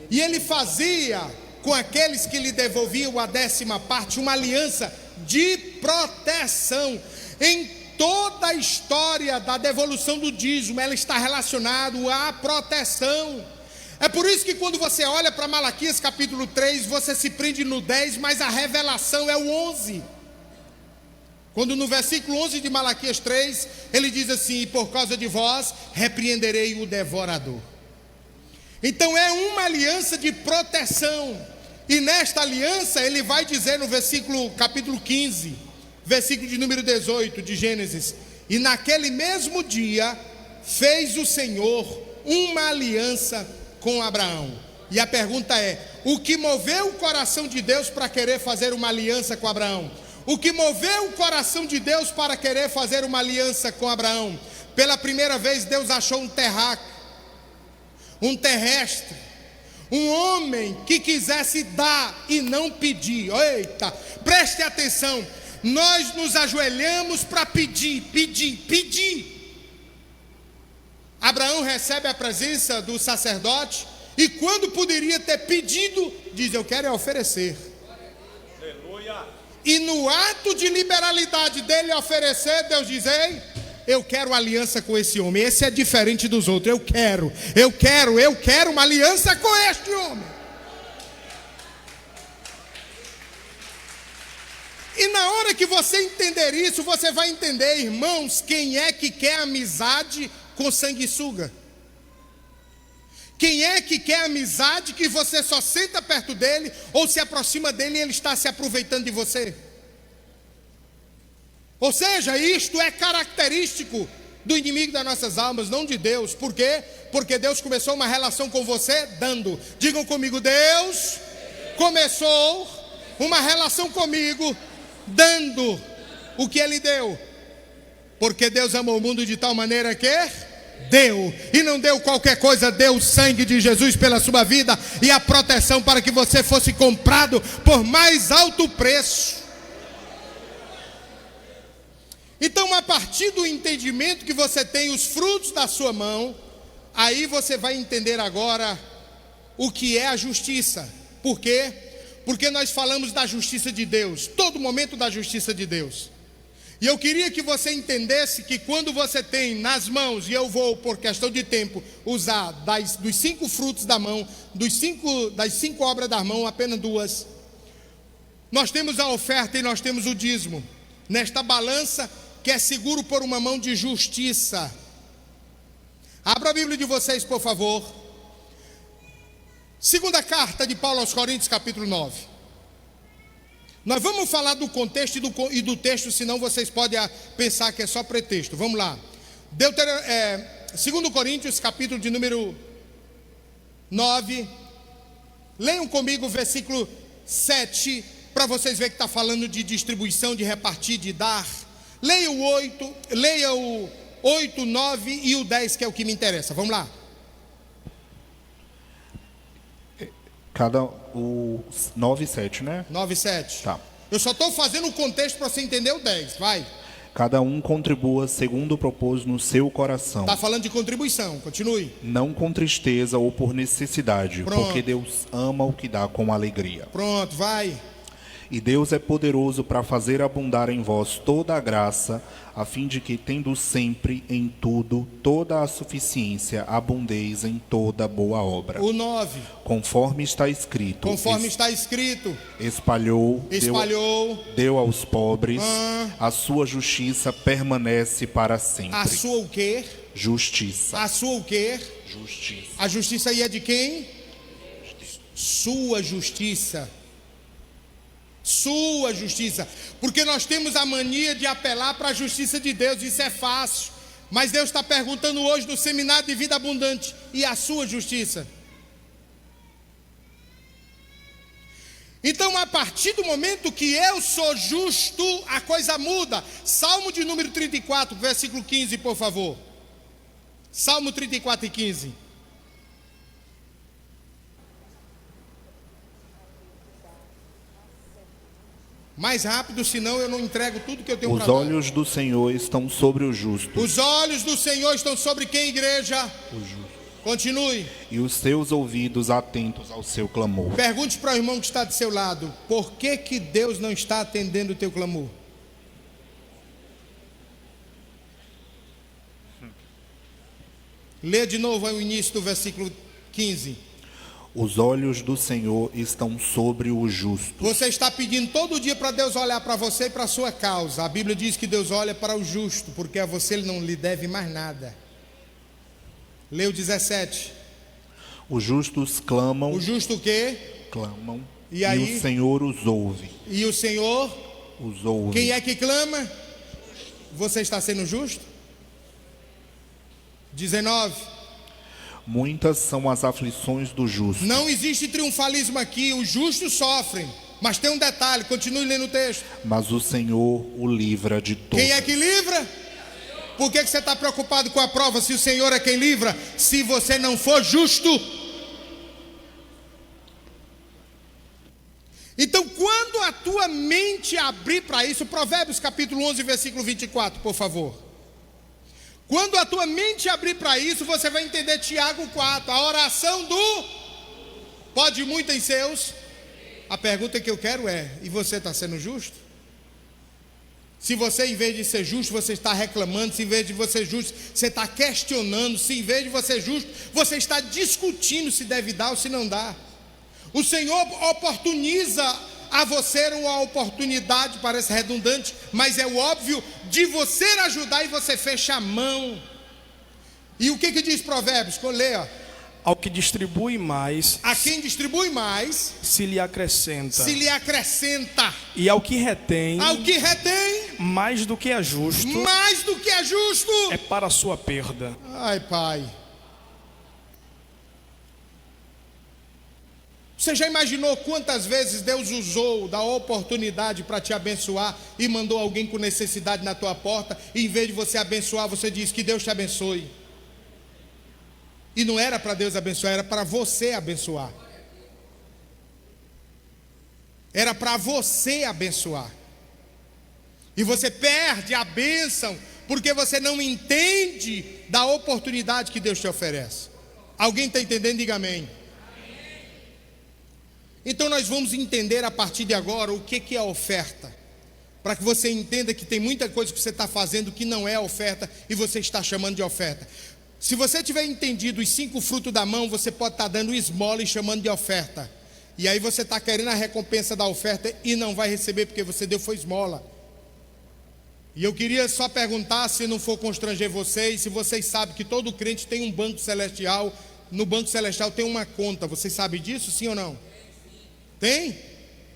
e ele fazia com aqueles que lhe devolviam a 10ª parte uma aliança de proteção. Em toda a história da devolução do dízimo, ela está relacionada à proteção. É por isso que quando você olha para Malaquias capítulo 3, você se prende no 10, mas a revelação é o 11. Quando no versículo 11 de Malaquias 3, ele diz assim: e por causa de vós repreenderei o devorador. Então é uma aliança de proteção. E nesta aliança ele vai dizer no capítulo 15, versículo de número 18 de Gênesis: e naquele mesmo dia fez o Senhor uma aliança com Abraão. E a pergunta é: o que moveu o coração de Deus para querer fazer uma aliança com Abraão? O que moveu o coração de Deus para querer fazer uma aliança com Abraão? Pela primeira vez Deus achou um terráqueo, um terrestre, um homem que quisesse dar e não pedir. Eita, preste atenção. Nós nos ajoelhamos para pedir. Abraão recebe a presença do sacerdote, e quando poderia ter pedido, diz: eu quero é oferecer. Aleluia. E no ato de liberalidade dele oferecer, Deus diz: ei, eu quero aliança com esse homem. Esse é diferente dos outros. Eu quero uma aliança com este homem. E na hora que você entender isso, você vai entender, irmãos, quem é que quer amizade com sanguessuga? Quem é que quer amizade que você só senta perto dele ou se aproxima dele e ele está se aproveitando de você? Ou seja, isto é característico do inimigo das nossas almas, não de Deus. Por quê? Porque Deus começou uma relação com você dando. Digam comigo: Deus começou uma relação comigo dando o que Ele deu. Porque Deus amou o mundo de tal maneira que deu, e não deu qualquer coisa, deu o sangue de Jesus pela sua vida e a proteção para que você fosse comprado por mais alto preço. Então, a partir do entendimento que você tem os frutos da sua mão, aí você vai entender agora o que é a justiça. Por quê? Porque nós falamos da justiça de Deus, todo momento da justiça de Deus. E eu queria que você entendesse que quando você tem nas mãos, e eu vou, por questão de tempo, usar dos 5 frutos da mão, das 5 obras da mão, apenas 2. Nós temos a oferta e nós temos o dízimo. Nesta balança que é seguro por uma mão de justiça. Abra a Bíblia de vocês, por favor. Segunda carta de Paulo aos Coríntios, capítulo 9. Nós vamos falar do contexto e do texto, senão vocês podem pensar que é só pretexto. Vamos lá. 2 Coríntios, capítulo de número 9. Leiam comigo o versículo 7, para vocês verem que está falando de distribuição, de repartir, de dar. Leia o 8, 9 e o 10, que é o que me interessa. Vamos lá. O 9 e 7, né? 9 e 7. Tá. Eu só estou fazendo o contexto para você entender o 10. Vai. Cada um contribua segundo propôs no seu coração. Está falando de contribuição. Continue. Não com tristeza ou por necessidade, Pronto. porque Deus ama o que dá com alegria. Pronto, vai. E Deus é poderoso para fazer abundar em vós toda a graça, a fim de que, tendo sempre em tudo toda a suficiência, abundeis em toda boa obra. O 9. Conforme está escrito. Conforme está escrito. Espalhou. Deu aos pobres. A sua justiça permanece para sempre. A sua o quê? Justiça. A sua o quê? Justiça. A justiça aí é de quem? Sua justiça. Sua justiça. Porque nós temos a mania de apelar para a justiça de Deus. Isso é fácil. Mas Deus está perguntando hoje no seminário de vida abundante: e a sua justiça? Então, a partir do momento que eu sou justo, a coisa muda. Salmo de número 34, versículo 15, por favor. Salmo 34 e 15. Mais rápido, senão eu não entrego tudo que eu tenho para dar. Os olhos do Senhor estão sobre o justo. Os olhos do Senhor estão sobre quem, igreja? O justo. Continue. E os seus ouvidos atentos ao seu clamor. Pergunte para o irmão que está do seu lado: por que que Deus não está atendendo o teu clamor? Lê de novo aí o início do versículo 15. Os olhos do Senhor estão sobre o justo. Você está pedindo todo dia para Deus olhar para você e para a sua causa. A Bíblia diz que Deus olha para o justo, porque a você Ele não lhe deve mais nada. Lê o 17. Os justos clamam. O justo o quê? Clamam. E aí? O Senhor os ouve. E o Senhor? Os ouve. Quem é que clama? Você está sendo justo? 19. Muitas são as aflições do justo. Não existe triunfalismo aqui. Os justos sofrem. Mas tem um detalhe, continue lendo o texto. Mas o Senhor o livra de todas. Quem é que livra? Por que você está preocupado com a prova se o Senhor é quem livra? Se você não for justo. Então, quando a tua mente abrir para isso, Provérbios capítulo 11, versículo 24, por favor. Quando a tua mente abrir para isso, você vai entender Tiago 4, a oração do pode muito em seus. A pergunta que eu quero é: e você está sendo justo? Se você, em vez de ser justo, você está reclamando, se em vez de você ser justo, você está questionando, se em vez de você ser justo, você está discutindo se deve dar ou se não dá. O Senhor oportuniza a você uma oportunidade, parece redundante, mas é o óbvio, de você ajudar e você fecha a mão. E o que diz Provérbios? Lê, ó. Ao que distribui mais, a quem distribui mais, se lhe acrescenta. Se lhe acrescenta. E ao que retém, mais do que é justo, é para a sua perda. Ai, Pai. Você já imaginou quantas vezes Deus usou da oportunidade para te abençoar e mandou alguém com necessidade na tua porta, e em vez de você abençoar, você diz que Deus te abençoe? E não era para Deus abençoar, era para você abençoar. Era para você abençoar. E você perde a bênção porque você não entende da oportunidade que Deus te oferece. Alguém está entendendo? Diga amém. Então nós vamos entender a partir de agora o que é oferta, para que você entenda que tem muita coisa que você está fazendo que não é oferta e você está chamando de oferta. Se você tiver entendido os 5 frutos da mão, você pode estar dando esmola e chamando de oferta. E aí você está querendo a recompensa da oferta e não vai receber porque você deu foi esmola. E eu queria só perguntar, se não for constranger vocês, se vocês sabem que todo crente tem um banco celestial. No banco celestial tem uma conta. Vocês sabem disso, sim ou não? Tem?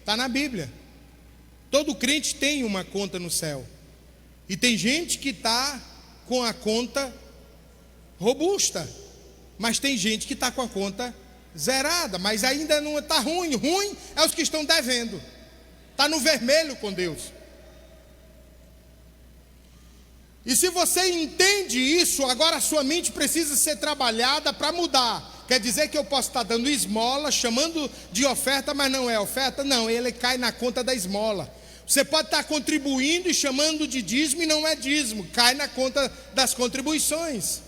Está na Bíblia. Todo crente tem uma conta no céu. E tem gente que está com a conta robusta, mas tem gente que está com a conta zerada, mas ainda não está ruim. Ruim é os que estão devendo. Está no vermelho com Deus. E se você entende isso, agora a sua mente precisa ser trabalhada para mudar. Quer dizer que eu posso estar dando esmola, chamando de oferta, mas não é oferta? Não, ele cai na conta da esmola. Você pode estar contribuindo e chamando de dízimo e não é dízimo, cai na conta das contribuições.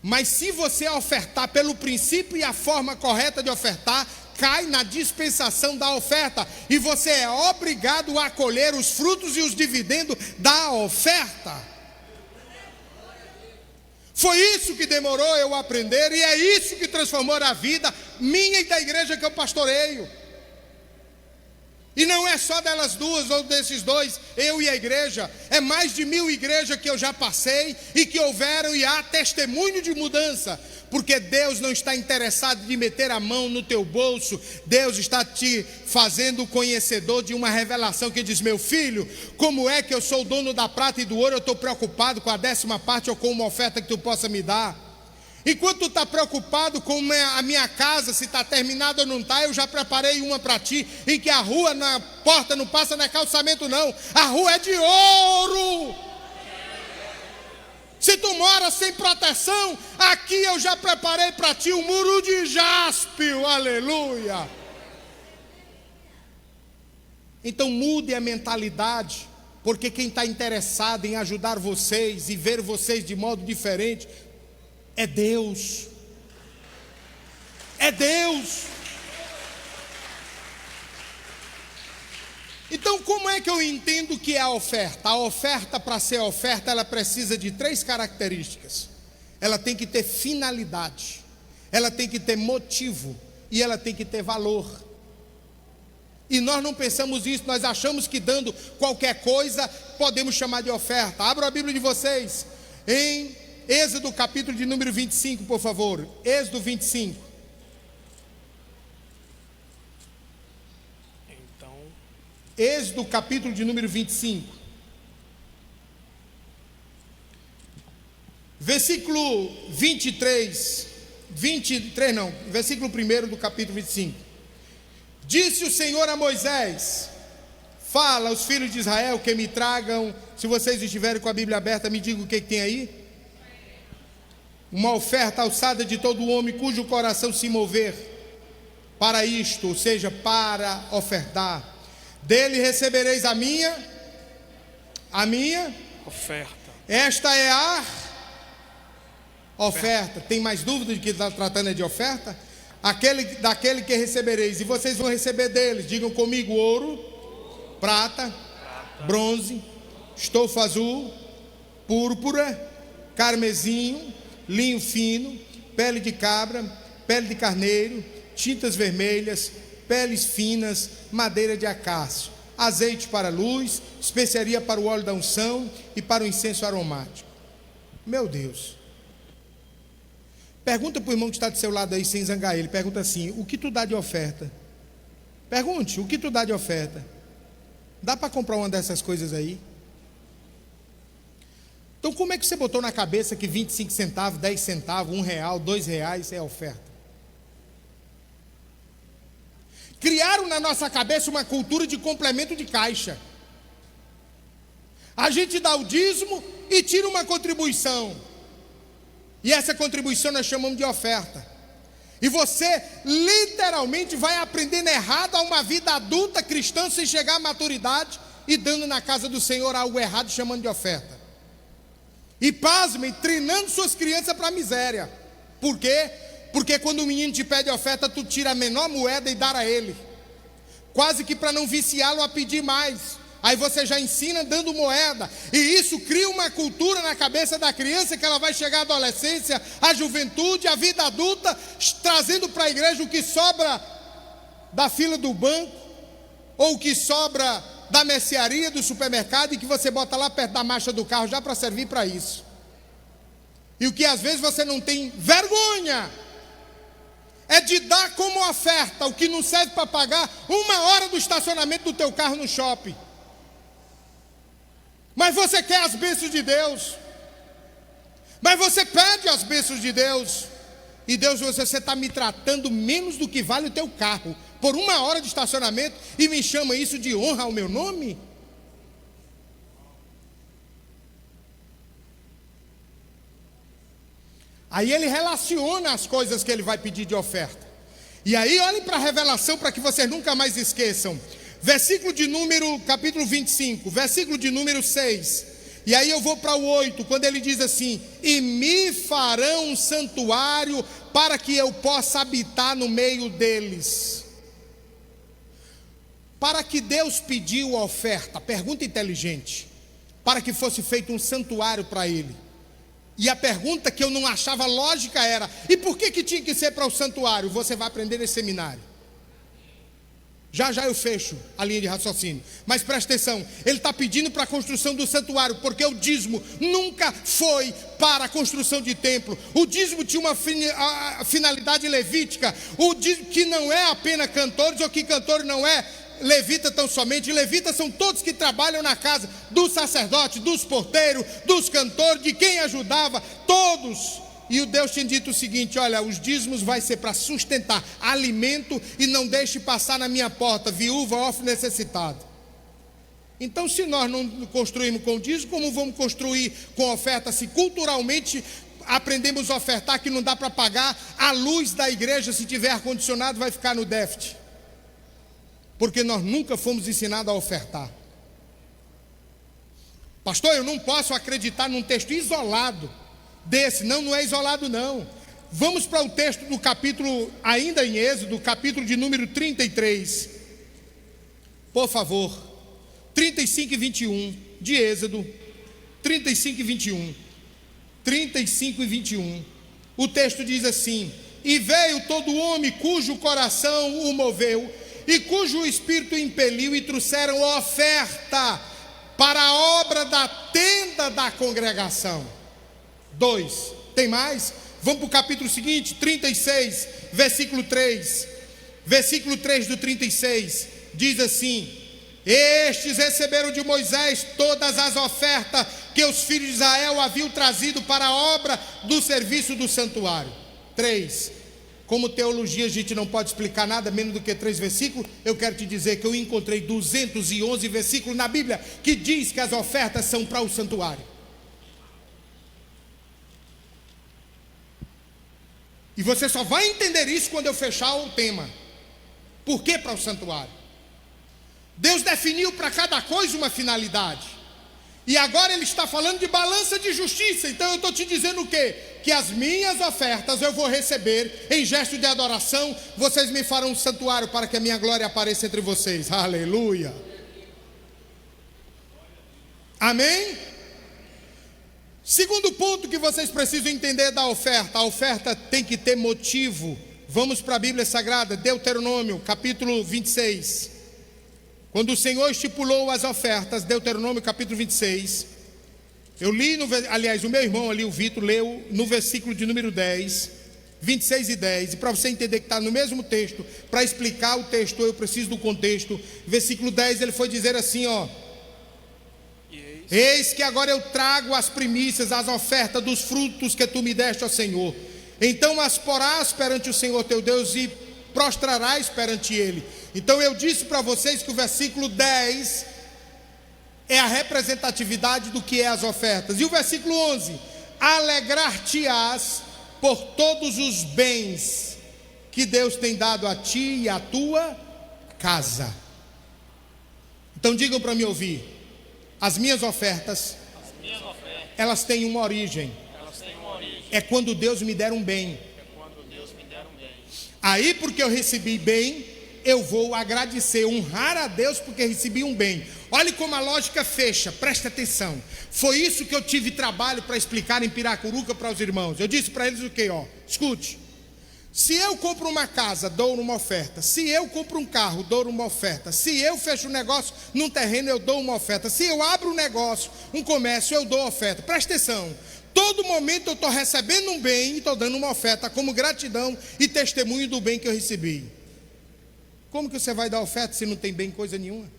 Mas se você ofertar pelo princípio e a forma correta de ofertar, cai na dispensação da oferta, e você é obrigado a colher os frutos e os dividendos da oferta. Foi isso que demorou eu aprender, e é isso que transformou a vida minha e da igreja que eu pastoreio. E não é só delas duas ou desses dois, eu e a igreja, é mais de 1000 igrejas que eu já passei e que houveram e há testemunho de mudança, porque Deus não está interessado em meter a mão no teu bolso. Deus está te fazendo conhecedor de uma revelação que diz: meu filho, como é que eu sou o dono da prata e do ouro, eu estou preocupado com a 10ª parte ou com uma oferta que tu possa me dar. Enquanto tu está preocupado com a minha casa, se está terminada ou não está, eu já preparei uma para ti, em que a rua, na porta não passa, não é calçamento não, a rua é de ouro. Se tu mora sem proteção, aqui eu já preparei para ti um muro de jaspe, aleluia. Então mude a mentalidade, porque quem está interessado em ajudar vocês e ver vocês de modo diferente é Deus. É Deus. Então, como é que eu entendo que é a oferta? A oferta, para ser oferta, ela precisa de 3 características. Ela tem que ter finalidade, ela tem que ter motivo e ela tem que ter valor. E nós não pensamos isso, nós achamos que dando qualquer coisa podemos chamar de oferta. Abra a Bíblia de vocês em Êxodo capítulo de número 25, por favor. Êxodo 25. Então, Êxodo capítulo de número 25. Versículo 23 não, versículo 1 do capítulo 25. Disse o Senhor a Moisés: fala aos filhos de Israel que me tragam, se vocês estiverem com a Bíblia aberta, me digam o que tem aí. Uma oferta alçada de todo homem cujo coração se mover para isto, ou seja, para ofertar. Dele recebereis a minha oferta. Esta é a oferta. Tem mais dúvida de que está tratando de oferta? Daquele que recebereis, e vocês vão receber deles, digam comigo: ouro, prata, bronze, estofo azul, púrpura, carmesim, linho fino, pele de cabra, pele de carneiro, tintas vermelhas, peles finas, madeira de acácio, azeite para a luz, especiaria para o óleo da unção e para o incenso aromático. Meu Deus. Pergunta para o irmão que está do seu lado aí, sem zangar ele. Pergunta assim: o que tu dá de oferta? Pergunte: o que tu dá de oferta? Dá para comprar uma dessas coisas aí? Então, como é que você botou na cabeça que 25 centavos, 10 centavos, R$1, R$2 é oferta? Criaram na nossa cabeça uma cultura de complemento de caixa. A gente dá o dízimo e tira uma contribuição, e essa contribuição nós chamamos de oferta. E você literalmente vai aprendendo errado a uma vida adulta cristã, sem chegar à maturidade, e dando na casa do Senhor algo errado, chamando de oferta. E pasmem, treinando suas crianças para a miséria. Por quê? Porque quando o menino te pede oferta, tu tira a menor moeda e dá a ele, quase que para não viciá-lo a pedir mais. Aí você já ensina dando moeda, e isso cria uma cultura na cabeça da criança, que ela vai chegar à adolescência, à juventude, à vida adulta, trazendo para a igreja o que sobra da fila do banco, ou o que sobra da mercearia, do supermercado, e que você bota lá perto da marcha do carro já para servir para isso. E o que às vezes você não tem vergonha é de dar como oferta o que não serve para pagar 1 hora do estacionamento do teu carro no shopping. Mas você quer as bênçãos de Deus, mas você pede as bênçãos de Deus, e Deus, você está me tratando menos do que vale o teu carro, por 1 hora de estacionamento, e me chama isso de honra ao meu nome? Aí ele relaciona as coisas que ele vai pedir de oferta. E aí olhem para a revelação, para que vocês nunca mais esqueçam. Versículo de número, capítulo 25, versículo de número 6. E aí eu vou para o 8, quando ele diz assim: e me farão um santuário para que eu possa habitar no meio deles. Para que Deus pediu a oferta? Pergunta inteligente. Para que fosse feito um santuário para ele. E a pergunta que eu não achava lógica era: e por que tinha que ser para o santuário? Você vai aprender nesse seminário. Já eu fecho a linha de raciocínio. Mas presta atenção, ele está pedindo para a construção do santuário, porque o dízimo nunca foi para a construção de templo. O dízimo tinha uma finalidade levítica. O dízimo que não é apenas cantores, ou que cantor não é levita tão somente. Levitas são todos que trabalham na casa do sacerdote, dos porteiros, dos cantores, de quem ajudava, todos. E o Deus tinha dito o seguinte: olha, os dízimos vai ser para sustentar alimento, e não deixe passar na minha porta viúva, órfão, necessitado. Então, se nós não construímos com dízimo, como vamos construir com oferta? Se culturalmente aprendemos a ofertar que não dá para pagar a luz da igreja, se tiver ar-condicionado vai ficar no déficit, porque nós nunca fomos ensinados a ofertar. Pastor, eu não posso acreditar num texto isolado desse. Não é isolado não. Vamos para o texto do capítulo, ainda em Êxodo, capítulo de número 33. Por favor, 35 e 21 de Êxodo, 35 e 21. 35 e 21. O texto diz assim: e veio todo homem cujo coração o moveu, e cujo espírito impeliu, e trouxeram oferta para a obra da tenda da congregação. 2, tem mais? Vamos para o capítulo seguinte, 36, versículo 3. Versículo 3 do 36 diz assim: estes receberam de Moisés todas as ofertas que os filhos de Israel haviam trazido para a obra do serviço do santuário. 3. Como teologia a gente não pode explicar nada menos do que 3 versículos, eu quero te dizer que eu encontrei 211 versículos na Bíblia que diz que as ofertas são para o santuário. E você só vai entender isso quando eu fechar o tema. Por que para o santuário? Deus definiu para cada coisa uma finalidade. E agora ele está falando de balança de justiça. Então eu estou te dizendo o quê? Que as minhas ofertas eu vou receber em gesto de adoração. Vocês me farão um santuário para que a minha glória apareça entre vocês. Aleluia. Amém? Segundo ponto que vocês precisam entender da oferta: a oferta tem que ter motivo. Vamos para a Bíblia Sagrada, Deuteronômio, capítulo 26. Quando o Senhor estipulou as ofertas, Deuteronômio, capítulo 26. Eu li, aliás, o meu irmão ali, o Vitor, leu no versículo de número 10, 26 e 10. E para você entender que está no mesmo texto, para explicar o texto, eu preciso do contexto. Versículo 10, ele foi dizer assim, ó: eis que agora eu trago as primícias, as ofertas dos frutos que tu me deste, ó Senhor. Então as porás perante o Senhor teu Deus e prostrarás perante ele. Então eu disse para vocês que o versículo 10 é a representatividade do que é as ofertas. E o versículo 11: alegrar-te-ás por todos os bens que Deus tem dado a ti e à tua casa. Então digam para me ouvir: as minhas ofertas, elas têm uma origem. É quando Deus me der um bem. Aí, porque eu recebi bem, eu vou agradecer, honrar a Deus porque recebi um bem. Olhe como a lógica fecha, preste atenção. Foi isso que eu tive trabalho para explicar em Piracuruca para os irmãos. Eu disse para eles o quê? Escute. Se eu compro uma casa, dou uma oferta. Se eu compro um carro, dou uma oferta. Se eu fecho um negócio num terreno, eu dou uma oferta. Se eu abro um negócio, um comércio, eu dou oferta. Presta atenção. todo momento eu estou recebendo um bem e estou dando uma oferta como gratidão e testemunho do bem que eu recebi. Como que você vai dar oferta se não tem bem coisa nenhuma?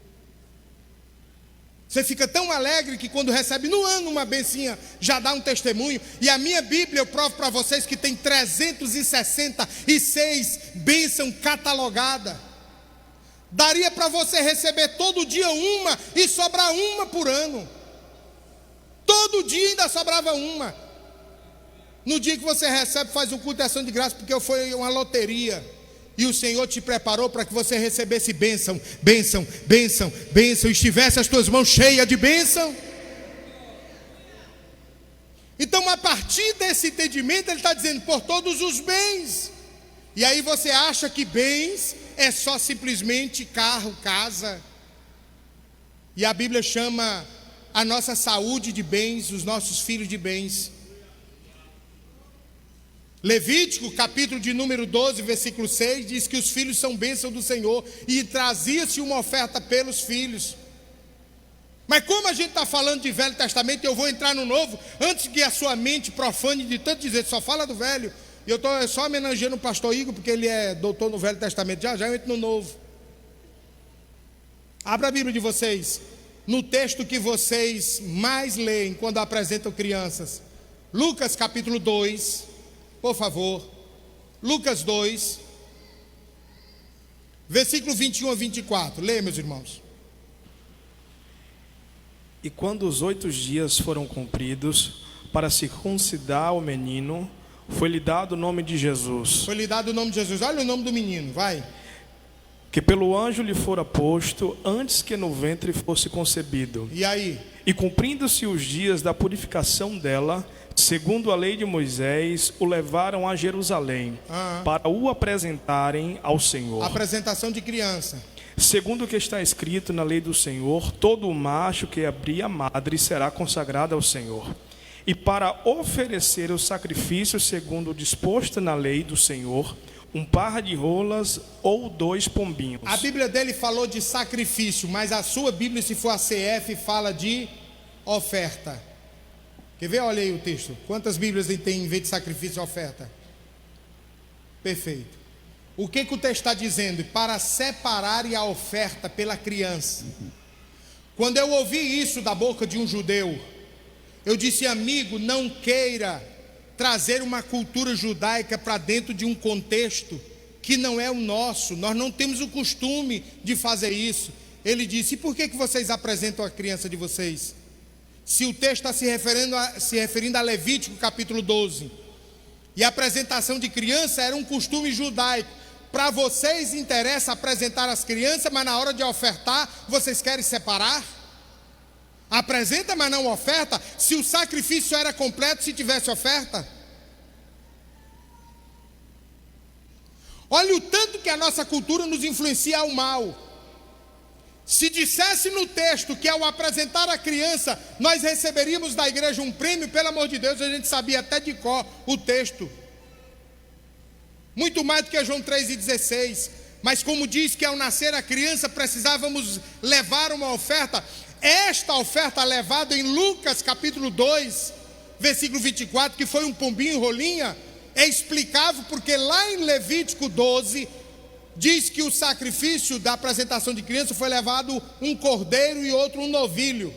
Você fica tão alegre que quando recebe no ano uma bencinha, já dá um testemunho. E a minha Bíblia, eu provo para vocês que tem 366 bênçãos catalogadas. Daria para você receber todo dia uma e sobrar uma por ano. Todo dia ainda sobrava uma. No dia que você recebe, faz um culto de ação de graça, porque foi uma loteria. E o Senhor te preparou para que você recebesse bênção, bênção, bênção, bênção, e estivesse as tuas mãos cheias de bênção. Então, a partir desse entendimento, ele está dizendo, por todos os bens. E aí você acha que bens é só simplesmente carro, casa. E a Bíblia chama a nossa saúde de bens, os nossos filhos de bens. Levítico, capítulo de número 12, versículo 6, diz que os filhos são bênção do Senhor, e trazia-se uma oferta pelos filhos. Mas como a gente está falando de Velho Testamento, eu vou entrar no Novo, antes que a sua mente profane de tanto dizer, só fala do Velho. E eu estou só homenageando o pastor Igor, porque ele é doutor no Velho Testamento, já eu entro no Novo. Abra a Bíblia de vocês, no texto que vocês mais leem quando apresentam crianças. Lucas capítulo 2, por favor, Lucas 2, versículo 21 a 24, leia, meus irmãos. E quando os 8 dias foram cumpridos, para circuncidar o menino, foi-lhe dado o nome de Jesus. Foi-lhe dado o nome de Jesus, olha o nome do menino, vai. Que pelo anjo lhe fora posto, antes que no ventre fosse concebido. E aí? E cumprindo-se os dias da purificação dela, segundo a lei de Moisés, o levaram a Jerusalém, para o apresentarem ao Senhor. Apresentação de criança. Segundo o que está escrito na lei do Senhor, todo macho que abrir a madre será consagrado ao Senhor. E para oferecer o sacrifício segundo o disposto na lei do Senhor, um par de rolas ou 2 pombinhos. A Bíblia dele falou de sacrifício, mas a sua Bíblia, se for a CF, fala de oferta. Quer ver? Olha aí o texto. Quantas Bíblias tem em vez de sacrifício e oferta? Perfeito. O que o texto está dizendo? Para separarem a oferta pela criança. Quando eu ouvi isso da boca de um judeu, eu disse, amigo, não queira trazer uma cultura judaica para dentro de um contexto que não é o nosso. Nós não temos o costume de fazer isso. Ele disse, e por que vocês apresentam a criança de vocês? Se o texto está se referindo a Levítico capítulo 12, e a apresentação de criança era um costume judaico. Para vocês interessa apresentar as crianças, mas na hora de ofertar, vocês querem separar? Apresenta, mas não oferta? Se o sacrifício era completo, se tivesse oferta? Olha o tanto que a nossa cultura nos influencia ao mal. Se dissesse no texto que ao apresentar a criança, nós receberíamos da igreja um prêmio, pelo amor de Deus, a gente sabia até de cor o texto. Muito mais do que João 3,16. Mas como diz que ao nascer a criança precisávamos levar uma oferta, esta oferta levada em Lucas capítulo 2, versículo 24, que foi um pombinho em rolinha, é explicável porque lá em Levítico 12, diz que o sacrifício da apresentação de criança foi levado um cordeiro e outro um novilho.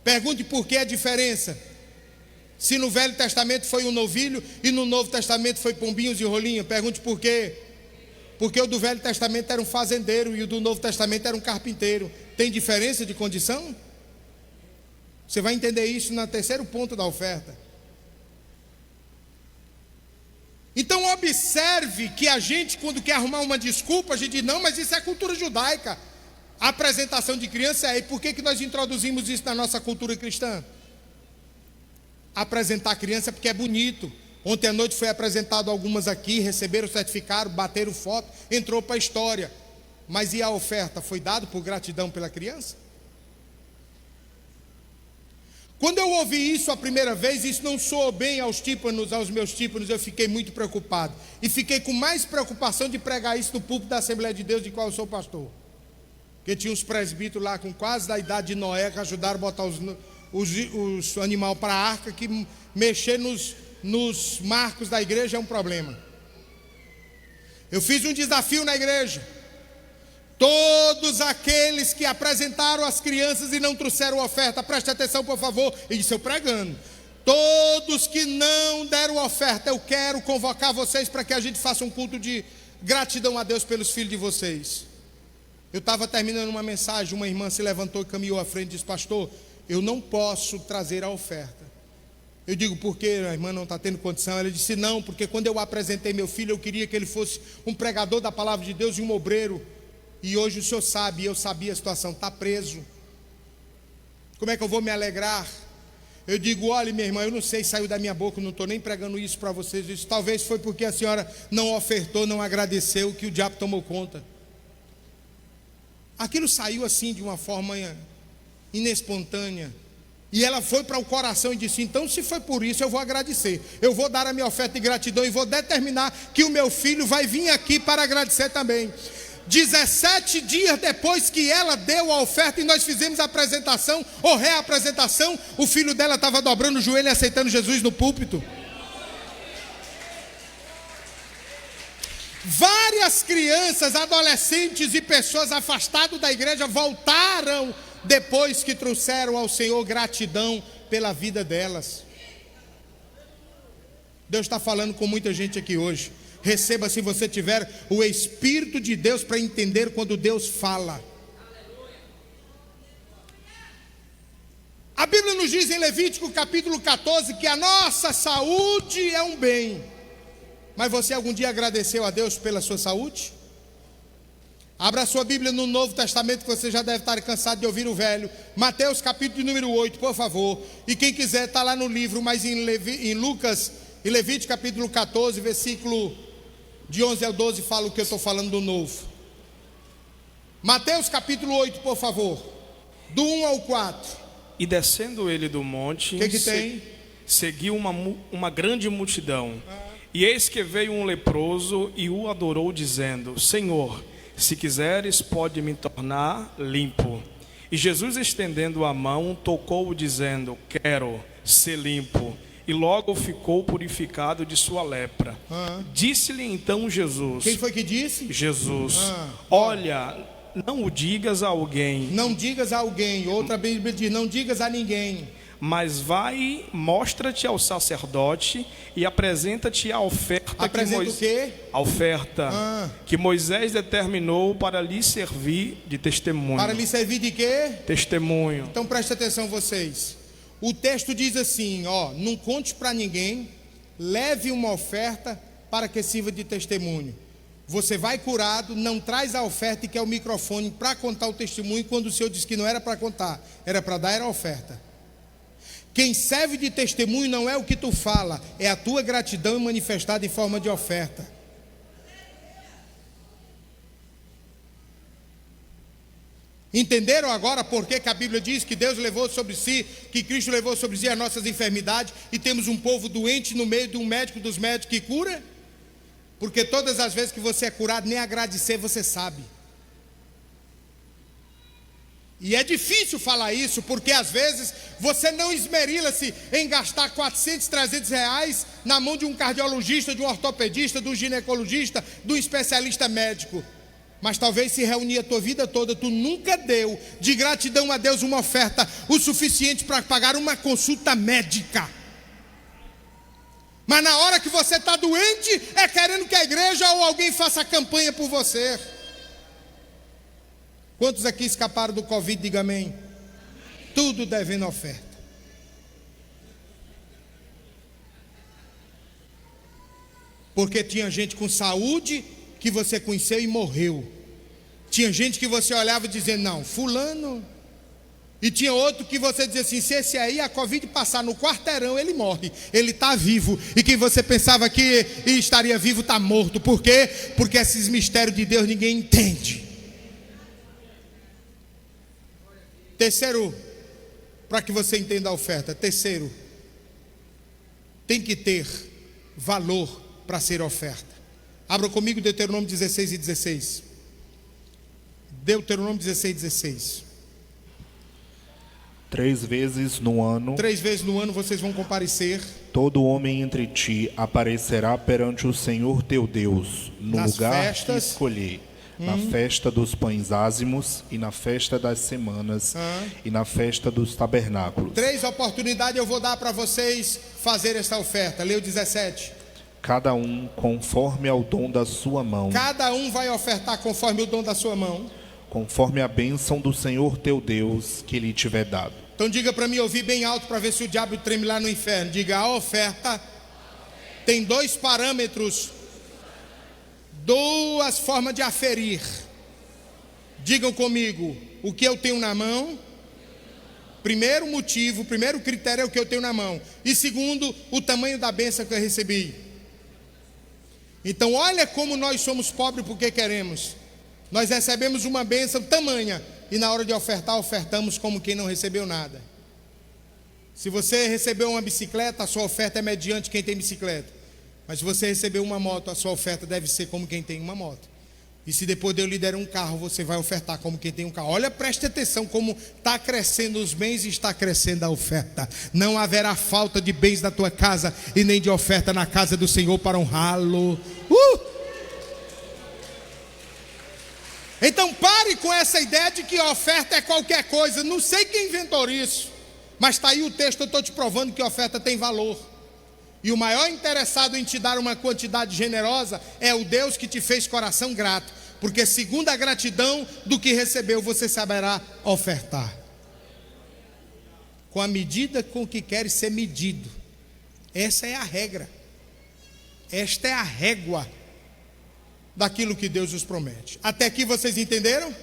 Pergunte por que a diferença. Se no Velho Testamento foi um novilho e no Novo Testamento foi pombinhos e rolinha, pergunte por quê. Porque o do Velho Testamento era um fazendeiro e o do Novo Testamento era um carpinteiro. Tem diferença de condição? Você vai entender isso no terceiro ponto da oferta. Então observe que a gente, quando quer arrumar uma desculpa, a gente diz, não, mas isso é cultura judaica. A apresentação de criança é, e por que nós introduzimos isso na nossa cultura cristã? Apresentar a criança porque é bonito. Ontem à noite foi apresentado algumas aqui, receberam o certificado, bateram foto, entrou para a história. Mas e a oferta? Foi dado por gratidão pela criança? Quando eu ouvi isso a primeira vez, isso não soou bem aos meus tímpanos, eu fiquei muito preocupado. E fiquei com mais preocupação de pregar isso no púlpito da Assembleia de Deus, de qual eu sou pastor. Porque tinha uns presbíteros lá com quase da idade de Noé, que ajudaram a botar os animais para a arca, que mexer nos marcos da igreja é um problema. Eu fiz um desafio na igreja. Todos aqueles que apresentaram as crianças e não trouxeram oferta, preste atenção por favor, e disse eu pregando. Todos que não deram oferta, eu quero convocar vocês para que a gente faça um culto de gratidão a Deus pelos filhos de vocês. Eu estava terminando uma mensagem, uma irmã se levantou e caminhou à frente e disse: pastor, eu não posso trazer a oferta. Eu digo, por quê? A irmã não está tendo condição. Ela disse, não, porque quando eu apresentei meu filho, eu queria que ele fosse um pregador da palavra de Deus e um obreiro. E hoje o senhor sabe, eu sabia a situação, está preso. Como é que eu vou me alegrar? Eu digo, olha minha irmã, eu não sei, saiu da minha boca, não estou nem pregando isso para vocês. Isso talvez foi porque a senhora não ofertou, não agradeceu, que o diabo tomou conta. Aquilo saiu assim de uma forma inespontânea. E ela foi para o coração e disse, então se foi por isso eu vou agradecer. Eu vou dar a minha oferta de gratidão e vou determinar que o meu filho vai vir aqui para agradecer também. 17 dias depois que ela deu a oferta e nós fizemos a apresentação ou reapresentação, o filho dela estava dobrando o joelho e aceitando Jesus no púlpito. Várias crianças, adolescentes e pessoas afastadas da igreja voltaram depois que trouxeram ao Senhor gratidão pela vida delas. Deus está falando com muita gente aqui hoje. Receba se você tiver o Espírito de Deus para entender quando Deus fala. A Bíblia nos diz em Levítico capítulo 14 que a nossa saúde é um bem. Mas você algum dia agradeceu a Deus pela sua saúde? Abra a sua Bíblia no Novo Testamento, que você já deve estar cansado de ouvir o Velho. Mateus capítulo número 8, por favor. E quem quiser está lá no livro, mas em Lucas e Levítico capítulo 14, versículo de 11 ao 12, fala o que eu estou falando do novo. Mateus capítulo 8, por favor, do 1 ao 4. E descendo ele do monte, que tem? Seguiu uma grande multidão. E eis que veio um leproso e o adorou, dizendo, Senhor, se quiseres, pode me tornar limpo. E Jesus, estendendo a mão, tocou-o, dizendo, quero ser limpo. E logo ficou purificado de sua lepra. Disse-lhe então Jesus. Quem foi que disse? Jesus. Olha, não o digas a alguém. Não digas a alguém. Outra Bíblia diz, não digas a ninguém. Mas vai, mostra-te ao sacerdote e apresenta-te a oferta. Apresenta o quê? A oferta que Moisés determinou para lhe servir de testemunho. Para lhe servir de quê? Testemunho. Então preste atenção vocês. O texto diz assim, ó, não conte para ninguém, leve uma oferta para que sirva de testemunho. Você vai curado, não traz a oferta e quer o microfone para contar o testemunho, quando o Senhor disse que não era para contar, era para dar a oferta. Quem serve de testemunho não é o que tu fala, é a tua gratidão manifestada em forma de oferta. Entenderam agora por que a Bíblia diz que Deus levou sobre si, que Cristo levou sobre si as nossas enfermidades e temos um povo doente no meio de um médico dos médicos que cura? Porque todas as vezes que você é curado, nem agradecer você sabe. E é difícil falar isso, porque às vezes você não esmerila-se em gastar 400, 300 reais na mão de um cardiologista, de um ortopedista, de um ginecologista, de um especialista médico. Mas talvez se reunir a tua vida toda, tu nunca deu de gratidão a Deus uma oferta o suficiente para pagar uma consulta médica. Mas na hora que você está doente, é querendo que a igreja ou alguém faça a campanha por você. Quantos aqui escaparam do Covid? Diga amém. Tudo devendo oferta. Porque tinha gente com saúde que você conheceu e morreu. Tinha gente que você olhava dizendo, não, fulano. E tinha outro que você dizia assim, se esse aí a Covid passar no quarteirão, ele morre, ele está vivo. E quem você pensava que estaria vivo está morto. Por quê? Porque esses mistérios de Deus ninguém entende. Terceiro, para que você entenda a oferta. Terceiro, tem que ter valor para ser oferta. Abra comigo Deuteronômio 16 e 16. Deuteronômio 16, 16. 3 vezes no ano, 3 vezes no ano vocês vão comparecer todo homem entre ti aparecerá perante o Senhor teu Deus, no Nas lugar festas. que escolher, na festa dos pães ázimos, e na festa das semanas, e na festa dos tabernáculos. 3 oportunidades eu vou dar para vocês fazer essa oferta. Leu 17. Cada um conforme ao dom da sua mão, Cada um vai ofertar conforme o dom da sua mão. conforme a bênção do Senhor teu Deus que lhe tiver dado. Então diga para mim, ouvir bem alto para ver se o diabo treme lá no inferno. Diga, a oferta tem 2 parâmetros, 2 formas de aferir. Digam comigo, o que eu tenho na mão. Primeiro motivo, primeiro critério é o que eu tenho na mão. E segundo, o tamanho da bênção que eu recebi. Então olha como nós somos pobres porque queremos. Nós recebemos uma bênção tamanha e na hora de ofertar, ofertamos como quem não recebeu nada. Se você recebeu uma bicicleta, a sua oferta é mediante quem tem bicicleta. Mas se você recebeu uma moto, a sua oferta deve ser como quem tem uma moto. E se depois Deus lhe der um carro, você vai ofertar como quem tem um carro. Olha, preste atenção como está crescendo os bens e está crescendo a oferta. Não haverá falta de bens na tua casa e nem de oferta na casa do Senhor para honrá-lo. Então pare com essa ideia de que a oferta é qualquer coisa. Não sei quem inventou isso, mas está aí o texto, eu estou te provando que a oferta tem valor. E o maior interessado em te dar uma quantidade generosa é o Deus que te fez coração grato. Porque segundo a gratidão do que recebeu, você saberá ofertar. Com a medida com que queres ser medido. Essa é a regra. Esta é a régua daquilo que Deus nos promete. Até aqui vocês entenderam?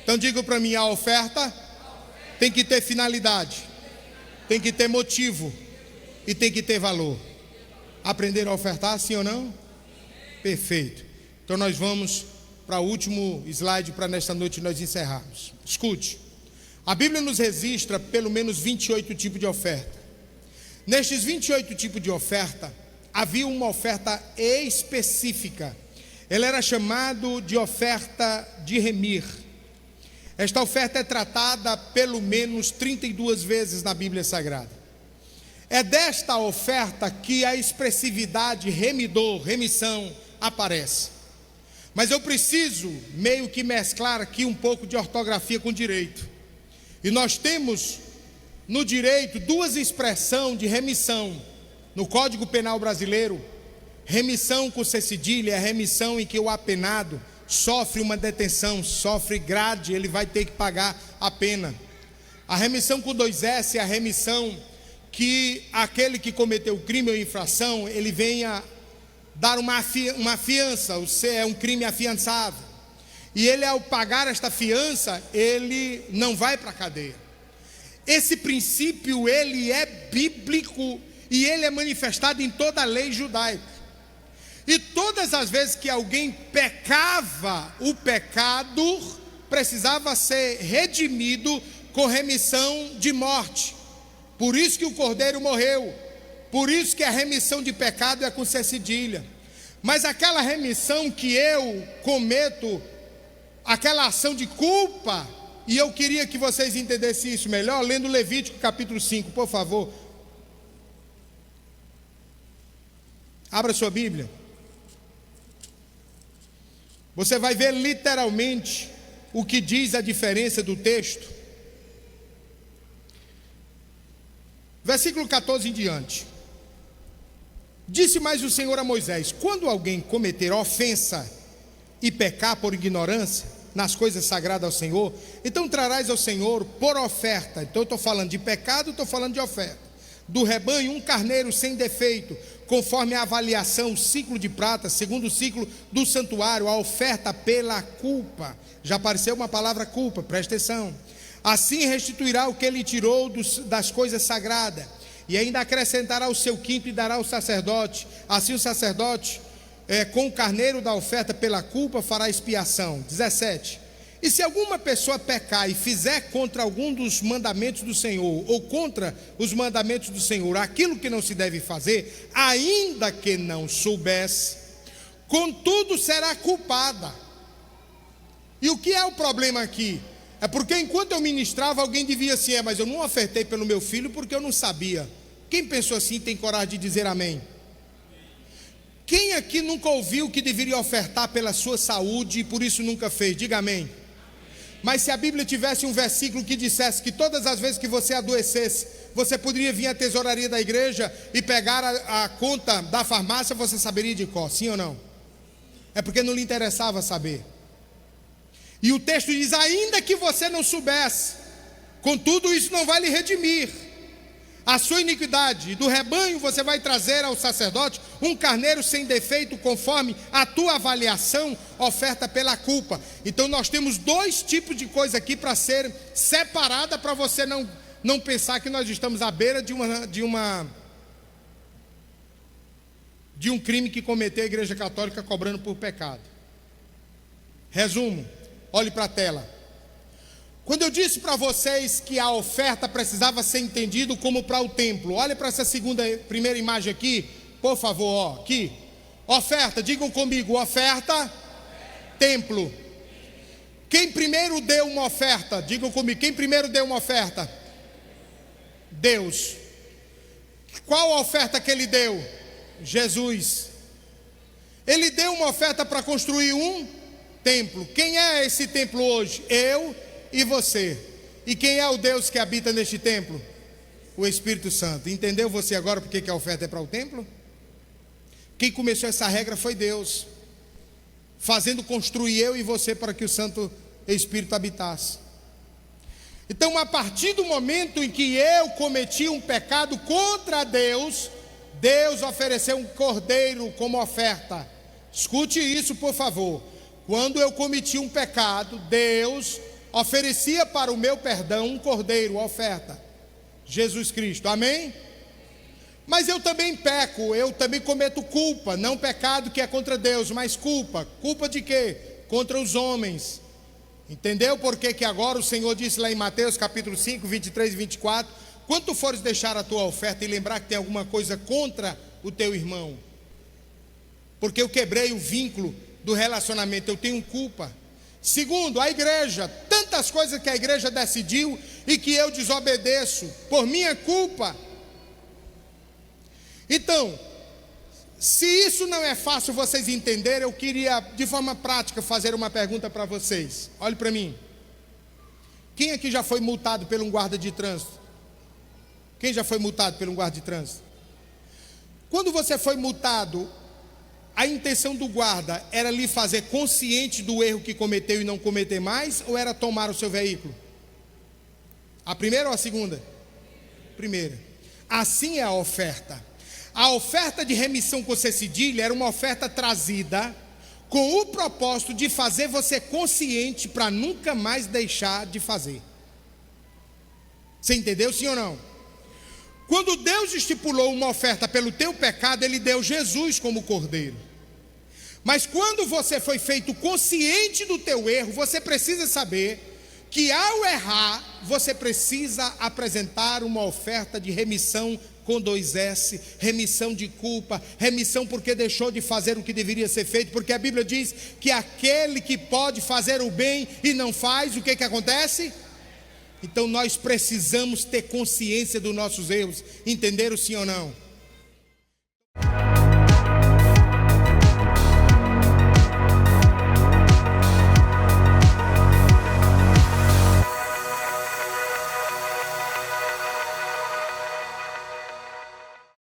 Então digam para mim, a oferta tem que ter finalidade, tem que ter motivo e tem que ter valor. Aprenderam a ofertar, sim ou não? Perfeito. Então nós vamos para o último slide para nesta noite nós encerrarmos. Escute, a Bíblia nos registra pelo menos 28 tipos de oferta. Nestes 28 tipos de oferta, havia uma oferta específica. Ela era chamada de oferta de remir. Esta oferta é tratada pelo menos 32 vezes na Bíblia Sagrada. É desta oferta que a expressividade remidor, remissão, aparece. Mas eu preciso meio que mesclar aqui um pouco de ortografia com direito. E nós temos no direito 2 expressões de remissão. No Código Penal Brasileiro, remissão com C cedilha é a remissão em que o apenado sofre uma detenção, sofre grade, ele vai ter que pagar a pena. A remissão com 2 S é a remissão que aquele que cometeu o crime ou infração, ele venha dar uma fiança, ou seja, é um crime afiançável. E ele, ao pagar esta fiança, ele não vai para a cadeia. Esse princípio, ele é bíblico e ele é manifestado em toda a lei judaica. E todas as vezes que alguém pecava, o pecado precisava ser redimido com remissão de morte. Por isso que o cordeiro morreu. Por isso que a remissão de pecado é com C cedilha. Mas aquela remissão que eu cometo, aquela ação de culpa, e eu queria que vocês entendessem isso melhor, lendo Levítico capítulo 5, por favor. Abra sua Bíblia. Você vai ver literalmente o que diz a diferença do texto. Versículo 14 em diante. Disse mais o Senhor a Moisés: quando alguém cometer ofensa e pecar por ignorância nas coisas sagradas ao Senhor, então trarás ao Senhor por oferta. Então eu estou falando de pecado, estou falando de oferta. Do rebanho, um carneiro sem defeito, conforme a avaliação, o ciclo de prata, segundo o ciclo do santuário, a oferta pela culpa. Já apareceu uma palavra culpa, presta atenção. Assim restituirá o que ele tirou das coisas sagradas, e ainda acrescentará o seu quinto e dará ao sacerdote. Assim o sacerdote, com o carneiro da oferta pela culpa, fará expiação. 17. E se alguma pessoa pecar e fizer contra algum dos mandamentos do Senhor, ou contra os mandamentos do Senhor, aquilo que não se deve fazer, ainda que não soubesse, contudo será culpada. E o que é o problema aqui? É porque enquanto eu ministrava, alguém devia assim: mas eu não ofertei pelo meu filho porque eu não sabia. Quem pensou assim tem coragem de dizer amém? Quem aqui nunca ouviu que deveria ofertar pela sua saúde e por isso nunca fez? Diga amém. Mas se a Bíblia tivesse um versículo que dissesse que todas as vezes que você adoecesse, você poderia vir à tesouraria da igreja e pegar a conta da farmácia, você saberia de cor, sim ou não? É porque não lhe interessava saber. E o texto diz: ainda que você não soubesse, contudo isso não vai lhe redimir a sua iniquidade. Do rebanho você vai trazer ao sacerdote um carneiro sem defeito, conforme a tua avaliação, oferta pela culpa. Então nós temos dois tipos de coisa aqui para ser separada, para você não pensar que nós estamos à beira de um crime que cometeu a Igreja Católica cobrando por pecado. Resumo, olhe para a tela. Quando eu disse para vocês que a oferta precisava ser entendido como para o templo, olha para essa primeira imagem aqui, por favor, ó, aqui. Oferta, digam comigo, oferta, templo. Quem primeiro deu uma oferta? Digam comigo, quem primeiro deu uma oferta? Deus. Qual a oferta que ele deu? Jesus. Ele deu uma oferta para construir um templo. Quem é esse templo hoje? Eu e você. E quem é o Deus que habita neste templo? O Espírito Santo. Entendeu você agora porque que a oferta é para o templo? Quem começou essa regra foi Deus, fazendo construir eu e você para que o Santo Espírito habitasse. Então, a partir do momento em que eu cometi um pecado contra Deus, Deus ofereceu um cordeiro como oferta. Escute isso, por favor. Quando eu cometi um pecado, Deus oferecia para o meu perdão um cordeiro, oferta, Jesus Cristo, amém? Mas eu também peco, eu também cometo culpa, não pecado que é contra Deus, mas culpa. Culpa de quê? Contra os homens. Entendeu por que agora o Senhor disse lá em Mateus capítulo 5, 23 e 24: quando tu fores deixar a tua oferta e lembrar que tem alguma coisa contra o teu irmão, porque eu quebrei o vínculo do relacionamento, eu tenho culpa. Segundo, a igreja, tantas coisas que a igreja decidiu e que eu desobedeço por minha culpa. Então, se isso não é fácil vocês entenderem, eu queria de forma prática fazer uma pergunta para vocês. Olhe para mim. Quem aqui já foi multado por um guarda de trânsito? Quem já foi multado por um guarda de trânsito? Quando você foi multado, a intenção do guarda era lhe fazer consciente do erro que cometeu e não cometer mais, ou era tomar o seu veículo? A primeira ou a segunda? Primeira. Assim é a oferta. A oferta de remissão com C cedilha era uma oferta trazida com o propósito de fazer você consciente para nunca mais deixar de fazer. Você entendeu, sim ou não? Quando Deus estipulou uma oferta pelo teu pecado, Ele deu Jesus como cordeiro. Mas quando você foi feito consciente do teu erro, você precisa saber que ao errar, você precisa apresentar uma oferta de remissão com 2 S, remissão de culpa, remissão porque deixou de fazer o que deveria ser feito, porque a Bíblia diz que aquele que pode fazer o bem e não faz, o que acontece? Então nós precisamos ter consciência dos nossos erros, entenderam sim ou não?